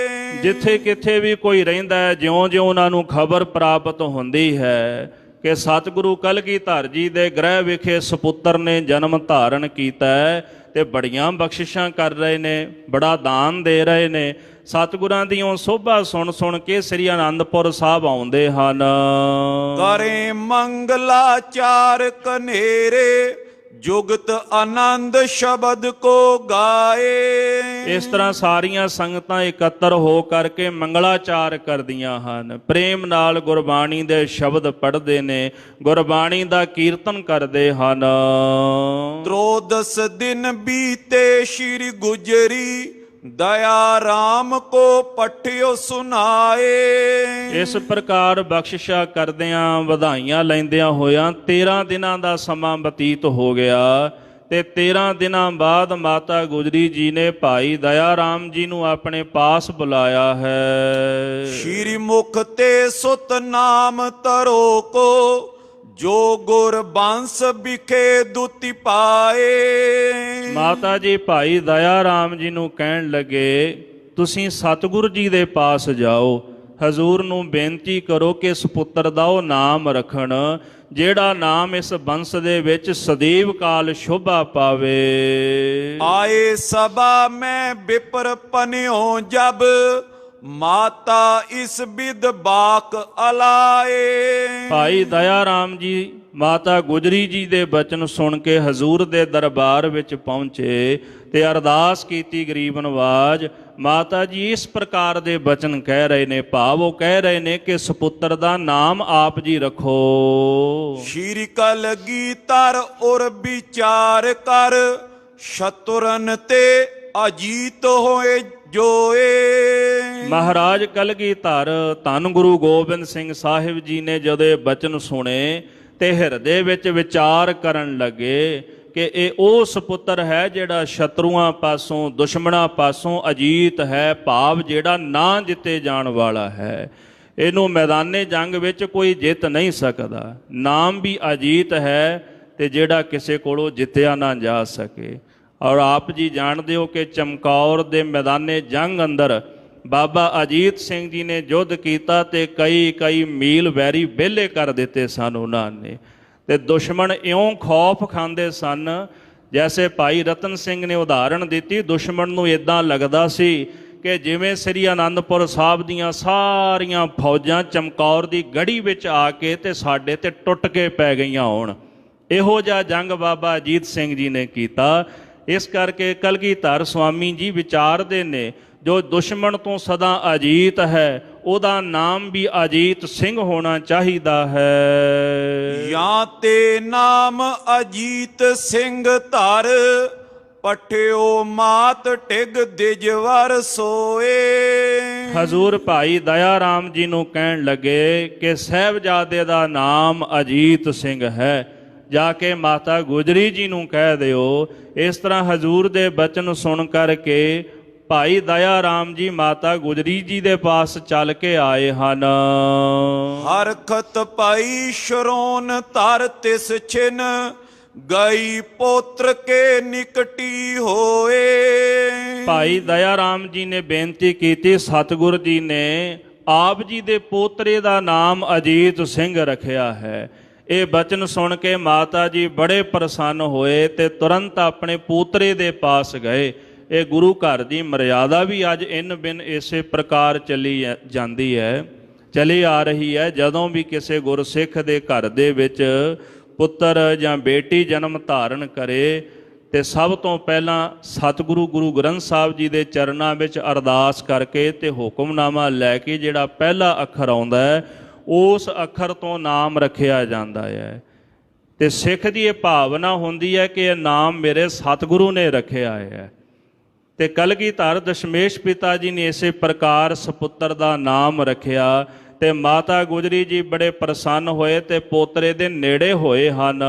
S3: ਜਿੱਥੇ ਕਿਥੇ ਵੀ ਕੋਈ ਰਹਿੰਦਾ ਹੈ, ਜਿਉਂ-ਜਿਉਂ ਉਹਨਾਂ ਨੂੰ ਖਬਰ ਪ੍ਰਾਪਤ ਹੁੰਦੀ ਹੈ ਕਿ ਸਤਿਗੁਰੂ ਕਲਗੀਧਰ ਜੀ ਦੇ ਗ੍ਰਹਿ ਵਿਖੇ ਸਪੁੱਤਰ ਨੇ ਜਨਮ ਧਾਰਨ ਕੀਤਾ ਹੈ ਤੇ ਬੜੀਆਂ ਬਖਸ਼ਿਸ਼ਾਂ ਕਰ ਰਹੇ ਨੇ, ਬੜਾ ਦਾਨ ਦੇ ਰਹੇ ਨੇ, ਸਤਿਗੁਰਾਂ ਦੀਆਂ ਸੋਭਾ ਸੁਣ ਸੁਣ ਕੇ ਸ੍ਰੀ ਆਨੰਦਪੁਰ ਸਾਹਿਬ ਆਉਂਦੇ ਹਨ।
S2: ਕਰੇ ਮੰਗਲਾਚਾਰ ਕਨੇਰੇ, ਜੁਗਤ ਆਨੰਦ ਸ਼ਬਦ ਕੋ ਗਾਏ।
S3: ਇਸ ਤਰ੍ਹਾਂ ਸਾਰੀਆਂ ਸੰਗਤਾਂ ਇਕੱਤਰ ਹੋ ਕਰਕੇ ਮੰਗਲਾਚਾਰ ਕਰਦੀਆਂ ਹਨ, ਪ੍ਰੇਮ ਨਾਲ ਗੁਰਬਾਣੀ ਦੇ ਸ਼ਬਦ ਪੜ੍ਹਦੇ ਨੇ, ਗੁਰਬਾਣੀ ਦਾ ਕੀਰਤਨ ਕਰਦੇ ਹਨ।
S2: ਤ੍ਰੋਦਸ ਦਿਨ ਬੀਤੇ ਸ਼੍ਰੀ ਗੁਜਰੀ, ਦਇਆ ਰਾਮ ਕੋ ਪਠਿਓ ਸੁਨਾਏ।
S3: ਇਸ ਪ੍ਰਕਾਰ ਬਖਸ਼ਿਸ਼ਾਂ ਕਰਦਿਆਂ ਵਧਾਈਆਂ ਲੈਂਦਿਆਂ ਹੋਇਆਂ 13 ਦਿਨਾਂ ਦਾ ਸਮਾਂ ਬਤੀਤ ਹੋ ਗਿਆ ਤੇ 13 ਦਿਨਾਂ ਬਾਅਦ ਮਾਤਾ ਗੁਜਰੀ ਜੀ ਨੇ ਭਾਈ ਦਇਆ ਰਾਮ ਜੀ ਨੂੰ ਆਪਣੇ ਪਾਸ ਬੁਲਾਇਆ ਹੈ।
S2: ਸ਼੍ਰੀ ਮੁਖ ਤੇ ਸੁਤ ਨਾਮ ਤਰੋ ਕੋ, ਜੋ ਗੁਰ ਬੰਸ ਵਿਖੇ ਦੁਤੀ ਪਾਏ।
S3: ਮਾਤਾ ਜੀ ਭਾਈ ਦਇਆ ਰਾਮ ਜੀ ਨੂੰ ਕਹਿਣ ਲੱਗੇ, ਤੁਸੀਂ ਸਤਿਗੁਰੂ ਜੀ ਦੇ ਪਾਸ ਜਾਓ, ਹਜ਼ੂਰ ਨੂੰ ਬੇਨਤੀ ਕਰੋ ਕਿ ਇਸ ਪੁੱਤਰ ਦਾ ਉਹ ਨਾਮ ਰੱਖਣ ਜਿਹੜਾ ਨਾਮ ਇਸ ਬੰਸ ਦੇ ਵਿੱਚ ਸਦੀਵ ਕਾਲ ਸ਼ੋਭਾ ਪਾਵੇ।
S2: ਆਏ ਸਭਾ ਮੈਂ ਬਿਪਰ ਪਨਿਓ ਜਬ, ਮਾਤਾ ਇਸ ਬਿਦ ਬਾਕ ਅਲਾਏ।
S3: ਭਾਈ ਦਇਆ ਰਾਮ ਜੀ ਮਾਤਾ ਗੁਜਰੀ ਜੀ ਦੇ ਬਚਨ ਸੁਣ ਕੇ ਹਜ਼ੂਰ ਦੇ ਦਰਬਾਰ ਵਿੱਚ ਪਹੁੰਚੇ ਤੇ ਅਰਦਾਸ ਕੀਤੀ ਗਰੀਬ ਨਵਾਜ। ਮਾਤਾ ਜੀ ਇਸ ਪ੍ਰਕਾਰ ਦੇ ਬਚਨ ਕਹਿ ਰਹੇ ਨੇ, ਭਾਵ ਉਹ ਕਹਿ ਰਹੇ ਨੇ ਕਿ ਸਪੁੱਤਰ ਦਾ ਨਾਮ ਆਪ ਜੀ ਰੱਖੋ।
S2: ਸ਼੍ਰੀ ਕਲਗੀਧਰ ਉਰ ਵਿਚਾਰ ਕਰ, ਸ਼ਤੁਰਨ ਤੇ ਅਜੀਤ ਹੋਏ ਜੋਏ।
S3: ਮਹਾਰਾਜ ਕਲਗੀਧਰ ਧੰਨ ਗੁਰੂ ਗੋਬਿੰਦ ਸਿੰਘ ਸਾਹਿਬ ਜੀ ਨੇ ਜਦੋਂ ਬਚਨ ਸੁਣੇ ਤੇ ਹਿਰਦੇ ਵਿੱਚ ਵਿਚਾਰ ਕਰਨ ਲੱਗੇ ਕਿ ਇਹ ਉਹ ਸਪੁੱਤਰ ਹੈ ਜਿਹੜਾ ਸ਼ਤਰੂਆਂ ਪਾਸੋਂ, ਦੁਸ਼ਮਣਾਂ ਪਾਸੋਂ ਅਜੀਤ ਹੈ, ਭਾਵ ਜਿਹੜਾ ਨਾ ਜਿੱਤੇ ਜਾਣ ਵਾਲਾ ਹੈ। ਇਹਨੂੰ ਮੈਦਾਨੇ ਜੰਗ ਵਿੱਚ ਕੋਈ ਜਿੱਤ ਨਹੀਂ ਸਕਦਾ। ਨਾਮ ਵੀ ਅਜੀਤ ਹੈ ਤੇ ਜਿਹੜਾ ਕਿਸੇ ਕੋਲੋਂ ਜਿੱਤਿਆ ਨਾ ਜਾ ਸਕੇ। ਔਰ ਆਪ ਜੀ ਜਾਣਦੇ ਹੋ ਕਿ ਚਮਕੌਰ ਦੇ ਮੈਦਾਨੇ ਜੰਗ ਅੰਦਰ ਬਾਬਾ ਅਜੀਤ ਸਿੰਘ ਜੀ ਨੇ ਯੁੱਧ ਕੀਤਾ ਤੇ ਕਈ ਮੀਲ ਵੈਰੀ ਵਿਹਲੇ ਕਰ ਦਿੱਤੇ ਸਨ ਉਹਨਾਂ ਨੇ, ਤੇ ਦੁਸ਼ਮਣ ਇਉਂ ਖੌਫ ਖਾਂਦੇ ਸਨ। ਜੈਸੇ ਭਾਈ ਰਤਨ ਸਿੰਘ ਨੇ ਉਦਾਹਰਣ ਦਿੱਤੀ, ਦੁਸ਼ਮਣ ਨੂੰ ਇਦਾਂ ਲੱਗਦਾ ਸੀ ਕਿ ਜਿਵੇਂ ਸ੍ਰੀ ਆਨੰਦਪੁਰ ਸਾਹਿਬ ਦੀਆਂ ਸਾਰੀਆਂ ਫੌਜਾਂ ਚਮਕੌਰ ਦੀ ਗੜੀ ਵਿੱਚ ਆ ਕੇ ਤੇ ਸਾਡੇ ਤੇ ਟੁੱਟ ਕੇ ਪੈ ਗਈਆਂ ਹੋਣ। ਇਹੋ ਜਿਹਾ ਜੰਗ ਬਾਬਾ ਅਜੀਤ ਸਿੰਘ ਜੀ ਨੇ ਕੀਤਾ। ਇਸ ਕਰਕੇ ਕਲਗੀਧਰ ਸੁਆਮੀ ਜੀ ਵਿਚਾਰਦੇ ਨੇ, ਜੋ ਦੁਸ਼ਮਣ ਤੋਂ ਸਦਾ ਅਜੀਤ ਹੈ ਉਹਦਾ ਨਾਮ ਵੀ ਅਜੀਤ ਸਿੰਘ ਹੋਣਾ ਚਾਹੀਦਾ ਹੈ।
S2: ਜਾਂ ਤੇ ਨਾਮ ਅਜੀਤ ਸਿੰਘ ਧਰ, ਪਠਿਓ ਮਾਤ ਟਿਗ ਦਿਜਵਰ ਸੋਏ।
S3: ਹਜ਼ੂਰ ਭਾਈ ਦਇਆ ਰਾਮ ਜੀ ਨੂੰ ਕਹਿਣ ਲੱਗੇ ਕਿ ਸਾਹਿਬਜ਼ਾਦੇ ਦਾ ਨਾਮ ਅਜੀਤ ਸਿੰਘ ਹੈ, ਜਾ ਕੇ ਮਾਤਾ ਗੁਜਰੀ ਜੀ ਨੂੰ ਕਹਿ ਦਿਓ। ਇਸ ਤਰ੍ਹਾਂ ਹਜ਼ੂਰ ਦੇ ਬਚਨ ਸੁਣ ਕਰਕੇ ਭਾਈ ਦਇਆ ਰਾਮ ਜੀ ਮਾਤਾ ਗੁਜਰੀ ਜੀ ਦੇ ਪਾਸ ਚੱਲ ਕੇ ਆਏ ਹਨ।
S2: ਹਰਖਤ ਪਾਈ ਸ਼ਰੋਨ ਧਰ ਤਿਸ ਛਿਨ, ਗਈ ਪੋਤਰ ਕੇ ਨਿਕਟੀ ਹੋਏ।
S3: ਭਾਈ ਦਇਆ ਰਾਮ ਜੀ ਨੇ ਬੇਨਤੀ ਕੀਤੀ, ਸਤਿਗੁਰ ਜੀ ਨੇ ਆਪ ਜੀ ਦੇ ਪੋਤਰੇ ਦਾ ਨਾਮ ਅਜੀਤ ਸਿੰਘ ਰੱਖਿਆ ਹੈ। ਇਹ ਬਚਨ ਸੁਣ ਕੇ ਮਾਤਾ ਜੀ ਬੜੇ ਪ੍ਰਸੰਨ ਹੋਏ ਤੇ ਤੁਰੰਤ ਆਪਣੇ ਪੋਤਰੇ ਦੇ ਪਾਸ ਗਏ। ਇਹ ਗੁਰੂ ਘਰ ਦੀ ਮਰਿਆਦਾ ਵੀ ਅੱਜ ਇਨ ਬਿਨ ਇਸੇ ਪ੍ਰਕਾਰ ਚੱਲੀ ਜਾਂਦੀ ਹੈ, ਚਲੀ ਆ ਰਹੀ ਹੈ। ਜਦੋਂ ਵੀ ਕਿਸੇ ਗੁਰਸਿੱਖ ਦੇ ਘਰ ਦੇ ਵਿੱਚ ਪੁੱਤਰ ਜਾਂ ਬੇਟੀ ਜਨਮ ਧਾਰਨ ਕਰੇ ਤੇ ਸਭ ਤੋਂ ਪਹਿਲਾਂ ਸਤਿਗੁਰੂ ਗੁਰੂ ਗ੍ਰੰਥ ਸਾਹਿਬ ਜੀ ਦੇ ਚਰਨਾਂ ਵਿੱਚ ਅਰਦਾਸ ਕਰਕੇ ਤੇ ਹੁਕਮਨਾਮਾ ਲੈ ਕੇ ਜਿਹੜਾ ਪਹਿਲਾ ਅੱਖਰ ਆਉਂਦਾ ਹੈ ਉਸ ਅੱਖਰ ਤੋਂ ਨਾਮ ਰੱਖਿਆ ਜਾਂਦਾ ਹੈ। ਤੇ ਸਿੱਖ ਦੀ ਇਹ ਭਾਵਨਾ ਹੁੰਦੀ ਹੈ ਕਿ ਇਹ ਨਾਮ ਮੇਰੇ ਸਤਿਗੁਰੂ ਨੇ ਰੱਖਿਆ ਹੈ। ਤੇ ਕਲਗੀਧਰ ਦਸ਼ਮੇਸ਼ ਪਿਤਾ ਜੀ ਨੇ ਇਸੇ ਪ੍ਰਕਾਰ ਸਪੁੱਤਰ ਦਾ ਨਾਮ ਰੱਖਿਆ ਤੇ ਮਾਤਾ ਗੁਜਰੀ ਜੀ ਬੜੇ ਪ੍ਰਸੰਨ ਹੋਏ ਤੇ ਪੋਤਰੇ ਦੇ ਨੇੜੇ ਹੋਏ ਹਨ।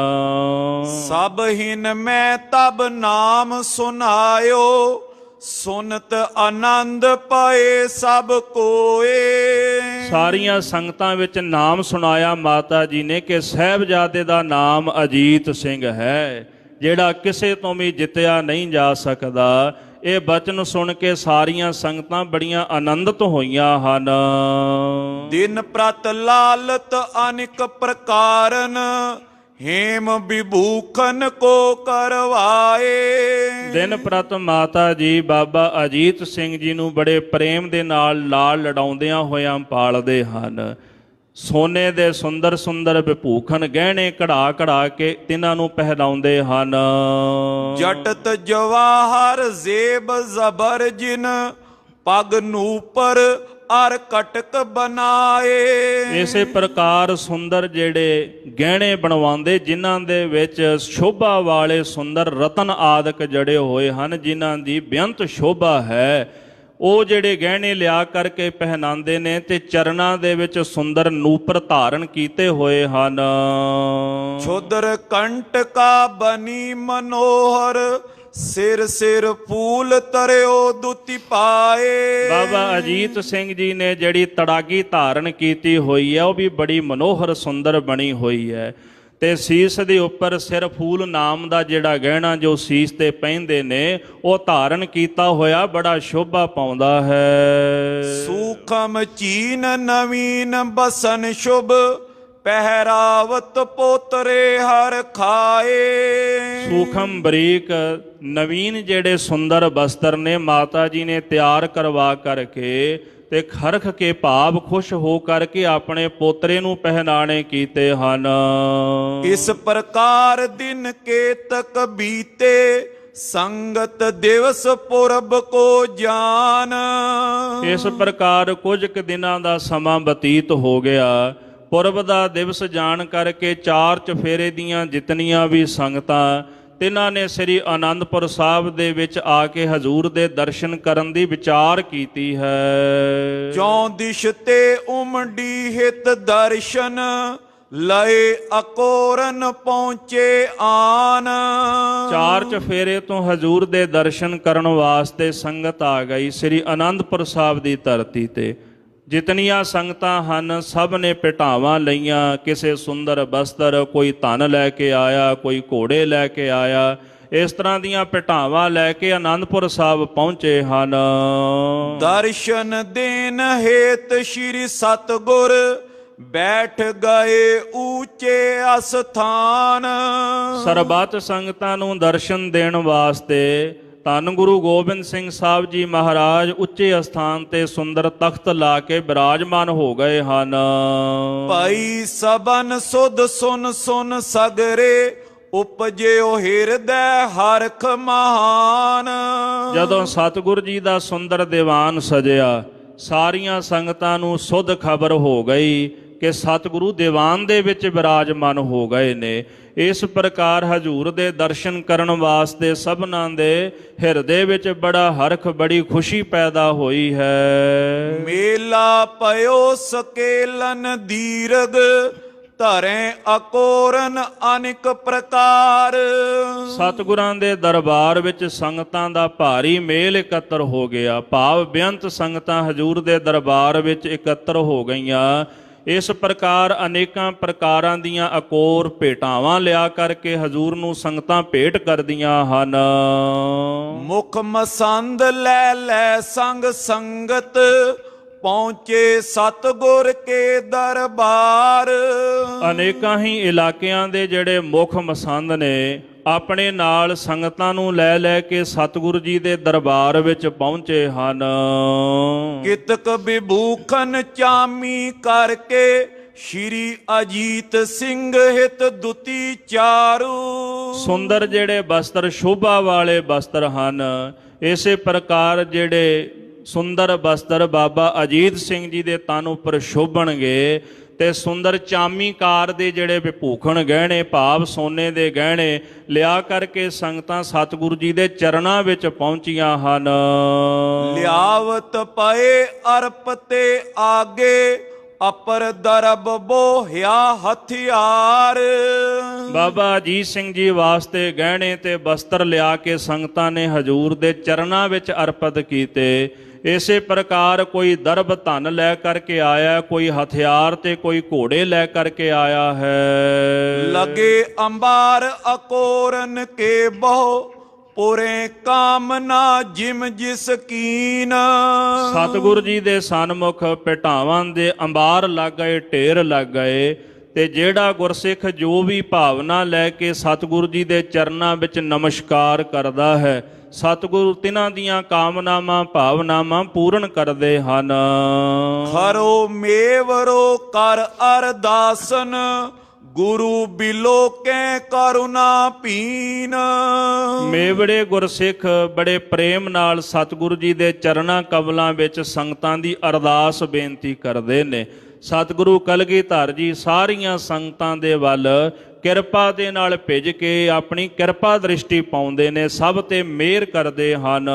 S2: ਸਭ ਹਿਨ ਮੈਂ ਤਬ ਨਾਮ ਸੁਨਾਇਓ, ਸੁਨਤ ਆਨੰਦ ਪਾਏ ਸਭ ਕੋਏ।
S3: ਸਾਰੀਆਂ ਸੰਗਤਾਂ ਵਿੱਚ ਨਾਮ ਸੁਣਾਇਆ ਮਾਤਾ ਜੀ ਨੇ ਕਿ ਸਾਹਿਬਜ਼ਾਦੇ ਦਾ ਨਾਮ ਅਜੀਤ ਸਿੰਘ ਹੈ, ਜਿਹੜਾ ਕਿਸੇ ਤੋਂ ਵੀ ਜਿੱਤਿਆ ਨਹੀਂ ਜਾ ਸਕਦਾ। ਇਹ ਬਚਨ ਸੁਣ ਕੇ ਸਾਰੀਆਂ ਸੰਗਤਾਂ ਬੜੀਆਂ ਆਨੰਦਿਤ ਹੋਈਆਂ ਹਨ।
S2: ਦਿਨ ਪ੍ਰਤ ਲਾਲਤ ਅਨੇਕ ਪ੍ਰਕਾਰਨ, ਹੇਮ ਵਿਭੂਖਨ ਕੋ ਕਰਵਾਏ।
S3: ਦਿਨ ਪ੍ਰਤ ਮਾਤਾ ਜੀ ਬਾਬਾ ਅਜੀਤ ਸਿੰਘ ਜੀ ਨੂੰ ਬੜੇ ਪ੍ਰੇਮ ਦੇ ਨਾਲ ਲਾਲ ਲਡਾਉਂਦਿਆਂ ਹੋਇਆਂ ਪਾਲਦੇ ਹਨ। ਸੋਨੇ ਦੇ ਸੁੰਦਰ ਸੁੰਦਰ ਵਿਭੂਖਨ ਗਹਿਣੇ ਕਢਾ ਕਢਾ ਕੇ ਤਿਨਾਂ ਨੂੰ ਪਹਿਨਾਉਂਦੇ ਹਨ।
S2: ਜਟਤ ਜਵਾਹਰ ਜ਼ੇਬ ਜ਼ਬਰ ਜਿਨ, ਪਗ ਨੂਪਰ ਅਰ ਕਟਕ ਬਨਾਏ।
S3: ਇਸੇ ਪ੍ਰਕਾਰ ਸੁੰਦਰ ਜਿਹੜੇ ਗਹਿਣੇ ਬਣਵਾਉਂਦੇ, ਜਿਨ੍ਹਾਂ ਦੇ ਵਿੱਚ ਸ਼ੋਭਾ ਵਾਲੇ ਸੁੰਦਰ ਰਤਨ ਆਦਿਕ ਜੜੇ ਹੋਏ ਹਨ, ਜਿਨ੍ਹਾਂ ਦੀ ਬੇਅੰਤ ਸ਼ੋਭਾ ਹੈ, ਉਹ ਜਿਹੜੇ ਗਹਿਣੇ ਲਿਆ ਕਰਕੇ ਪਹਿਨਾਉਂਦੇ ਨੇ। ਤੇ ਚਰਨਾਂ ਦੇ ਵਿੱਚ ਸੁੰਦਰ ਨੂਪਰ ਧਾਰਨ ਕੀਤੇ ਹੋਏ ਹਨ।
S2: ਛੋਦਰ ਕੰਟਕਾ ਬਨੀ ਮਨੋਹਰ, ਸਿਰ ਸਿਰ ਫੂਲ ਤਰਿਓ ਦੁਤੀ ਪਾਏ।
S3: ਬਾਬਾ ਅਜੀਤ ਸਿੰਘ ਜੀ ਨੇ ਜਿਹੜੀ ਤੜਾਗੀ ਧਾਰਨ ਕੀਤੀ ਹੋਈ ਹੈ, ਉਹ ਵੀ ਬੜੀ ਮਨੋਹਰ ਸੁੰਦਰ ਬਣੀ ਹੋਈ ਹੈ। ਤੇ ਸੀਸ ਦੇ ਉੱਪਰ ਸਿਰ ਫੂਲ ਨਾਮ ਦਾ ਜਿਹੜਾ ਗਹਿਣਾ ਜੋ ਸੀਸ ਤੇ ਪਹਿਨਦੇ ਨੇ, ਉਹ ਧਾਰਨ ਕੀਤਾ ਹੋਇਆ ਬੜਾ ਸ਼ੋਭਾ ਪਾਉਂਦਾ ਹੈ।
S2: ਸੂਖਮ ਚੀਨ ਨਵੀਨ ਬਸਨ ਸ਼ੁਭ, ਪਹਿਰਾਵਤ ਪੋਤਰੇ ਹਰ ਖਾਏ।
S3: ਸੂਖਮ ਬਰੀਕ ਨਵੀਨ ਜਿਹੜੇ ਸੁੰਦਰ ਬਸਤਰ ਨੇ ਮਾਤਾ ਜੀ ਨੇ ਤਿਆਰ ਕਰਵਾ ਕਰਕੇ ਤੇ ਖਰਖ ਕੇ ਭਾਵ ਖੁਸ਼ ਹੋ ਕਰਕੇ ਆਪਣੇ ਪੋਤਰੇ ਨੂੰ ਪਹਿਨਾਣੇ ਕੀਤੇ ਹਨ।
S2: ਇਸ ਪ੍ਰਕਾਰ ਦਿਨ ਕੇਤਕ ਬੀਤੇ, ਸੰਗਤ ਦਿਵਸ ਪੁਰਬ ਕੋ ਜਾਨ।
S3: ਇਸ ਪ੍ਰਕਾਰ ਕੁਝ ਕੁ ਦਿਨਾਂ ਦਾ ਸਮਾਂ ਬਤੀਤ ਹੋ ਗਿਆ। ਪੁਰਬ ਦਾ ਦਿਵਸ ਜਾਣ ਕਰਕੇ ਚਾਰ ਚੁਫੇਰੇ ਦੀਆਂ ਜਿਤਨੀਆਂ ਵੀ ਸੰਗਤਾਂ, ਤਿਨਾਂ ਨੇ ਸ੍ਰੀ ਆਨੰਦਪੁਰ ਸਾਹਿਬ ਦੇ ਵਿੱਚ ਆ ਕੇ ਹਜ਼ੂਰ ਦੇ ਦਰਸ਼ਨ ਕਰਨ ਦੀ ਵਿਚਾਰ ਕੀਤੀ ਹੈ।
S2: ਚੌਂ ਦਿਸ਼ ਤੇ ਉਮੜੀ ਹਿਤ ਦਰਸ਼ਨ, ਲਏ ਅਕੋਰਨ ਪਹੁੰਚੇ ਆਨ।
S3: ਚਾਰ ਚਫੇਰੇ ਤੋਂ ਹਜ਼ੂਰ ਦੇ ਦਰਸ਼ਨ ਕਰਨ ਵਾਸਤੇ ਸੰਗਤ ਆ ਗਈ ਸ੍ਰੀ ਆਨੰਦਪੁਰ ਸਾਹਿਬ ਦੀ ਧਰਤੀ ਤੇ। ਜਿਤਨੀਆਂ ਸੰਗਤਾਂ ਹਨ ਸਭ ਨੇ ਭੇਟਾਵਾਂ ਲਈਆਂ। ਕਿਸੇ ਸੁੰਦਰ ਬਸਤਰ, ਕੋਈ ਧਨ ਲੈ ਕੇ ਆਇਆ, ਕੋਈ ਘੋੜੇ ਲੈ ਕੇ ਆਇਆ। ਇਸ ਤਰ੍ਹਾਂ ਦੀਆਂ ਭੇਟਾਵਾਂ ਲੈ ਕੇ ਆਨੰਦਪੁਰ ਸਾਹਿਬ ਪਹੁੰਚੇ ਹਨ।
S2: ਦਰਸ਼ਨ ਦੇਨ ਹੇਤ ਸ਼੍ਰੀ ਸਤਿਗੁਰ, ਬੈਠ ਗਏ ਊਚੇ ਅਸਥਾਨ।
S3: ਸਰਬੱਤ ਸੰਗਤਾਂ ਨੂੰ ਦਰਸ਼ਨ ਦੇਣ ਵਾਸਤੇ ਧੰਨ ਗੁਰੂ ਗੋਬਿੰਦ ਸਿੰਘ ਸਾਹਿਬ ਜੀ ਮਹਾਰਾਜ ਉੱਚੇ ਅਸਥਾਨ ਤੇ ਸੁੰਦਰ ਤਖਤ ਲਾ ਕੇ ਬਿਰਾਜਮਾਨ ਹੋ ਗਏ ਹਨ।
S2: ਭਾਈ ਸਬਨ ਸੁਧ ਸੁਨ ਸੁਨ ਸਗਰੇ, ਉਪਜਿਓ ਹਿਰਦੈ ਹਰਖ ਮਹਾਨ। ਜਦੋਂ
S3: ਸਤਿਗੁਰ ਜੀ ਦਾ ਸੁੰਦਰ ਦੀਵਾਨ ਸਜਿਆ, ਸਾਰੀਆਂ ਸੰਗਤਾਂ ਨੂੰ ਸੁਧ ਖਬਰ ਹੋ ਗਈ ਕਿ ਸਤਿਗੁਰੂ ਦੀਵਾਨ ਦੇ ਵਿੱਚ ਬਿਰਾਜਮਾਨ ਹੋ ਗਏ ਨੇ। ਇਸ ਪ੍ਰਕਾਰ ਹਜ਼ੂਰ ਦੇ ਦਰਸ਼ਨ ਕਰਨ ਵਾਸਤੇ ਸਭਨਾਂ ਦੇ ਹਿਰਦੇ ਵਿੱਚ ਬੜਾ ਹਰਖ, ਬੜੀ ਖੁਸ਼ੀ ਪੈਦਾ ਹੋਈ ਹੈ।
S2: ਮੇਲਾ ਪਇਓ ਸਕੇਲਨ ਦੀਰਗ, ਧਰੇ ਅਕੋਰਨ ਅਨੇਕ ਪ੍ਰਕਾਰ।
S3: ਸਤਿਗੁਰਾਂ ਦੇ ਦਰਬਾਰ ਵਿੱਚ ਸੰਗਤਾਂ ਦਾ ਭਾਰੀ ਮੇਲ ਇਕੱਤਰ ਹੋ ਗਿਆ। ਭਾਵ ਬੇਅੰਤ ਸੰਗਤਾਂ ਹਜ਼ੂਰ ਦੇ ਦਰਬਾਰ ਵਿੱਚ ਇਕੱਤਰ ਹੋ ਗਈਆਂ। ਇਸ ਪ੍ਰਕਾਰ ਅਨੇਕਾਂ ਪ੍ਰਕਾਰਾਂ ਦੀਆਂ ਅਕੋਰ ਭੇਟਾਵਾਂ ਲਿਆ ਕਰਕੇ ਹਜ਼ੂਰ ਨੂੰ ਸੰਗਤਾਂ ਭੇਟ ਕਰਦੀਆਂ ਹਨ।
S2: ਮੁਖ ਮਸੰਦ ਲੈ ਲੈ ਸੰਗ ਸੰਗਤ, ਪਹੁੰਚੇ ਸਤਿਗੁਰ ਕੇ ਦਰਬਾਰ।
S3: ਅਨੇਕਾਂ ਹੀ ਇਲਾਕਿਆਂ ਦੇ ਜਿਹੜੇ ਮੁੱਖ ਮਸੰਦ ਨੇ, ਆਪਣੇ ਨਾਲ ਸੰਗਤਾਂ ਨੂੰ ਲੈ ਲੈ ਕੇ ਸਤਿਗੁਰੂ ਜੀ ਦੇ ਦਰਬਾਰ ਵਿੱਚ ਪਹੁੰਚੇ ਹਨ।
S2: ਕਿਤਕ ਵਿਭੂਖਨ ਚਾਮੀ ਕਰਕੇ, ਸ਼੍ਰੀ ਅਜੀਤ ਸਿੰਘ ਹਿਤ ਦੁਤੀ ਚਾਰੂ।
S3: ਸੁੰਦਰ ਜਿਹੜੇ ਬਸਤਰ, ਸ਼ੋਭਾ ਵਾਲੇ ਬਸਤਰ ਹਨ। ਇਸੇ ਪ੍ਰਕਾਰ ਜਿਹੜੇ ਸੁੰਦਰ ਬਸਤਰ ਬਾਬਾ ਅਜੀਤ ਸਿੰਘ ਜੀ ਦੇ ਤਨ ਉੱਪਰ ਸ਼ੋਭਣਗੇ। ਤੇ ਸੁੰਦਰ ਚਾਮੀਕਾਰ ਦੇ ਜਿਹੜੇ ਵਿਭੂਖਣ ਗਹਿਣੇ, ਭਾਵ ਸੋਨੇ ਦੇ ਗਹਿਣੇ ਲਿਆ ਕਰਕੇ ਸੰਗਤਾਂ ਸਤਿਗੁਰੂ ਜੀ ਦੇ ਚਰਨਾਂ ਵਿੱਚ ਪਹੁੰਚੀਆਂ ਹਨ।
S2: ਲਿਆਵਤ ਪਏ ਅਰਪ ਤੇ ਆਗੇ, ਅਪਰ ਦਰਬ ਬੋਹਿਆ ਹਥਿਆਰ।
S3: ਬਾਬਾ ਅਜੀਤ ਸਿੰਘ ਜੀ ਵਾਸਤੇ ਗਹਿਣੇ ਤੇ ਬਸਤਰ ਲਿਆ ਕੇ ਸੰਗਤਾਂ ਨੇ ਹਜੂਰ ਦੇ ਚਰਨਾਂ ਵਿੱਚ ਅਰਪਿਤ ਕੀਤੇ। ਇਸੇ ਪ੍ਰਕਾਰ ਕੋਈ ਦਰਬ ਧਨ ਲੈ ਕਰਕੇ ਆਇਆ, ਕੋਈ ਹਥਿਆਰ ਤੇ ਕੋਈ ਘੋੜੇ ਲੈ ਕਰਕੇ ਆਇਆ ਹੈ।
S2: ਲਗੇ ਅੰਬਾਰ ਅਕੋਰਨ ਕੇ ਬਹੁ ਪੁਰੇ ਕਾਮਨਾ ਜਿਮ ਜਿਸ ਕੀਨ।
S3: ਸਤਿਗੁਰੂ ਜੀ ਦੇ ਸਨਮੁਖ ਭਟਾਵਾਂ ਦੇ ਅੰਬਾਰ ਲੱਗ ਗਏ, ਢੇਰ ਲੱਗ ਗਏ। ਤੇ ਜਿਹੜਾ ਗੁਰਸਿੱਖ ਜੋ ਵੀ ਭਾਵਨਾ ਲੈ ਕੇ ਸਤਿਗੁਰੂ ਜੀ ਦੇ ਚਰਨਾਂ ਵਿੱਚ ਨਮਸਕਾਰ ਕਰਦਾ ਹੈ, ਸਤਿਗੁਰੂ ਤਿਨਾਂ ਦੀਆਂ ਕਾਮਨਾਵਾਂ ਭਾਵਨਾਵਾਂ ਪੂਰਨ ਕਰਦੇ ਹਨ।
S2: ਹਰੋ ਮੇਵਰੋ ਕਰ ਅਰਦਾਸਨ ਗੁਰੂ ਬਿਲੋ ਕੈ ਕਰੁਣਾ ਪੀਨ।
S3: ਮੇਵੜੇ ਗੁਰਸਿੱਖ ਬੜੇ ਪ੍ਰੇਮ ਨਾਲ ਸਤਿਗੁਰੂ ਜੀ ਦੇ ਚਰਨਾਂ ਕਮਲਾਂ ਵਿੱਚ ਸੰਗਤਾਂ ਦੀ ਅਰਦਾਸ ਬੇਨਤੀ ਕਰਦੇ ਨੇ। ਸਤਿਗੁਰੂ ਕਲਗੀਧਰ ਜੀ ਸਾਰੀਆਂ ਸੰਗਤਾਂ ਦੇ ਵੱਲ ਕਿਰਪਾ ਦੇ ਨਾਲ ਭਿੱਜ ਕੇ ਆਪਣੀ ਕਿਰਪਾ ਦ੍ਰਿਸ਼ਟੀ ਪਾਉਂਦੇ ਨੇ, ਸਭ ਤੇ ਮਿਹਰ ਕਰਦੇ ਹਨ।